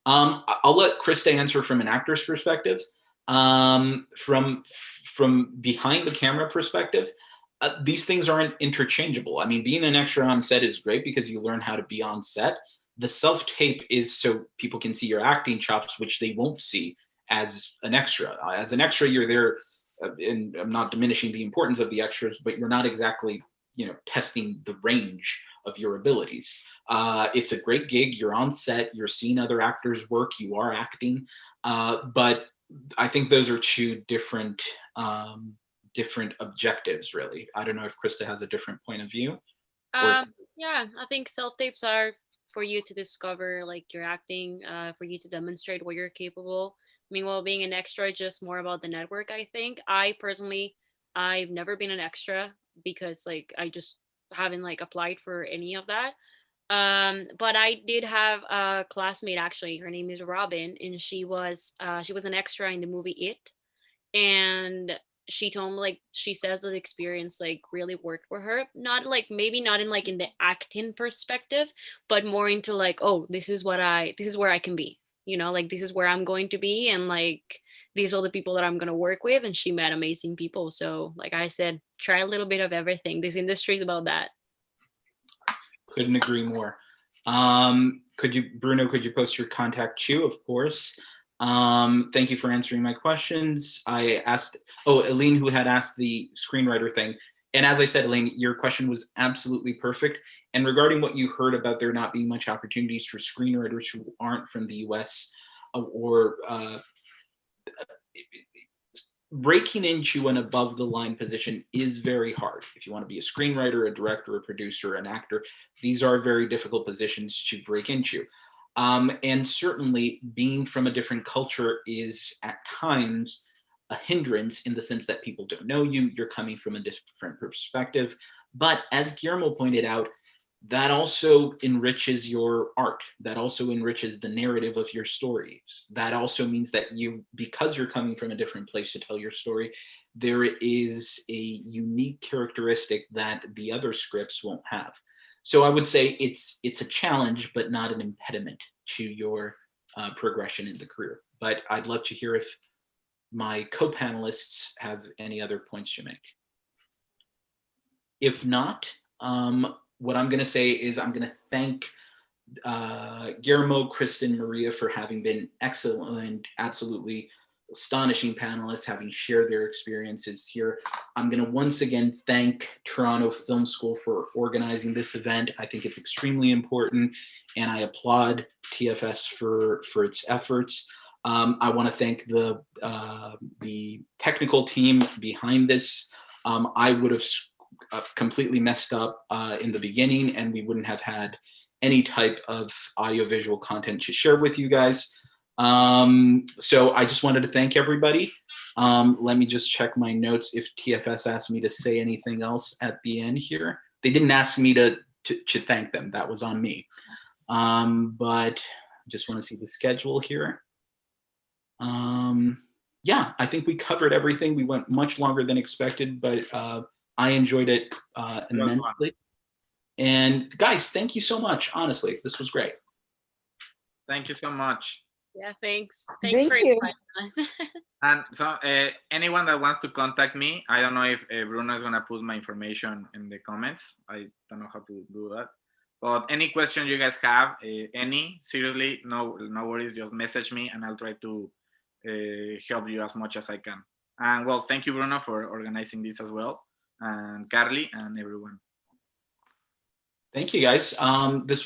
I'll let Krista answer from an actor's perspective. From behind the camera perspective, these things aren't interchangeable. I mean, being an extra on set is great because you learn how to be on set. The self-tape is so people can see your acting chops, which they won't see as an extra. As an extra, you're there, and I'm not diminishing the importance of the extras, but you're not exactly, testing the range of your abilities. It's a great gig. You're on set. You're seeing other actors work. You are acting. But I think those are 2 different objectives, really. I don't know if Krista has a different point of view. Yeah, I think self-tapes are for you to discover like your acting, for you to demonstrate what you're capable. Meanwhile, being an extra, just more about the network, I think. I've never been an extra because like I just haven't like applied for any of that. But I did have a classmate, actually. Her name is Robin, and she was an extra in the movie It, and she told me, like, she says that the experience like really worked for her, not like, maybe not in like in the acting perspective, but more into like, oh, this is where I can be, you know, like this is where I'm going to be, and like these are the people that I'm going to work with. And she met amazing people. So like I said, try a little bit of everything. This industry is about that. Couldn't agree more. Bruno, could you post your contact you? Of course. Thank you for answering my questions. I asked, Elaine, who had asked the screenwriter thing. And as I said, Elaine, your question was absolutely perfect. And regarding what you heard about there not being much opportunities for screenwriters who aren't from the US, or breaking into an above the line position is very hard. If you want to be a screenwriter, a director, a producer, an actor, these are very difficult positions to break into. And certainly being from a different culture is at times a hindrance, in the sense that people don't know you, you're coming from a different perspective. But as Guillermo pointed out, that also enriches your art. That also enriches the narrative of your stories. That also means that you, because you're coming from a different place to tell your story, there is a unique characteristic that the other scripts won't have. So I would say it's a challenge, but not an impediment to your progression in the career. But I'd love to hear if my co-panelists have any other points to make. If not, what I'm going to say is I'm going to thank Guillermo, Kristen, Maria for having been excellent, absolutely astonishing panelists, having shared their experiences here. I'm going to once again thank Toronto Film School for organizing this event. I think it's extremely important, and I applaud TFS for its efforts. I want to thank the technical team behind this. I would have completely messed up in the beginning, and we wouldn't have had any type of audiovisual content to share with you guys. So I just wanted to thank everybody. Let me just check my notes if TFS asked me to say anything else at the end here. They didn't ask me to thank them. That was on me. But I just want to see the schedule here. Yeah, I think we covered everything. We went much longer than expected, but I enjoyed it immensely. And guys, thank you so much. Honestly, this was great. Thank you so much. Yeah, thanks. Thank Thanks for you. inviting us. And so anyone that wants to contact me, I don't know if Bruno is going to put my information in the comments. I don't know how to do that. But any question you guys have, seriously, no worries, just message me and I'll try to help you as much as I can. And well, thank you, Bruno, for organizing this as well, and Carly and everyone. Thank you, guys. This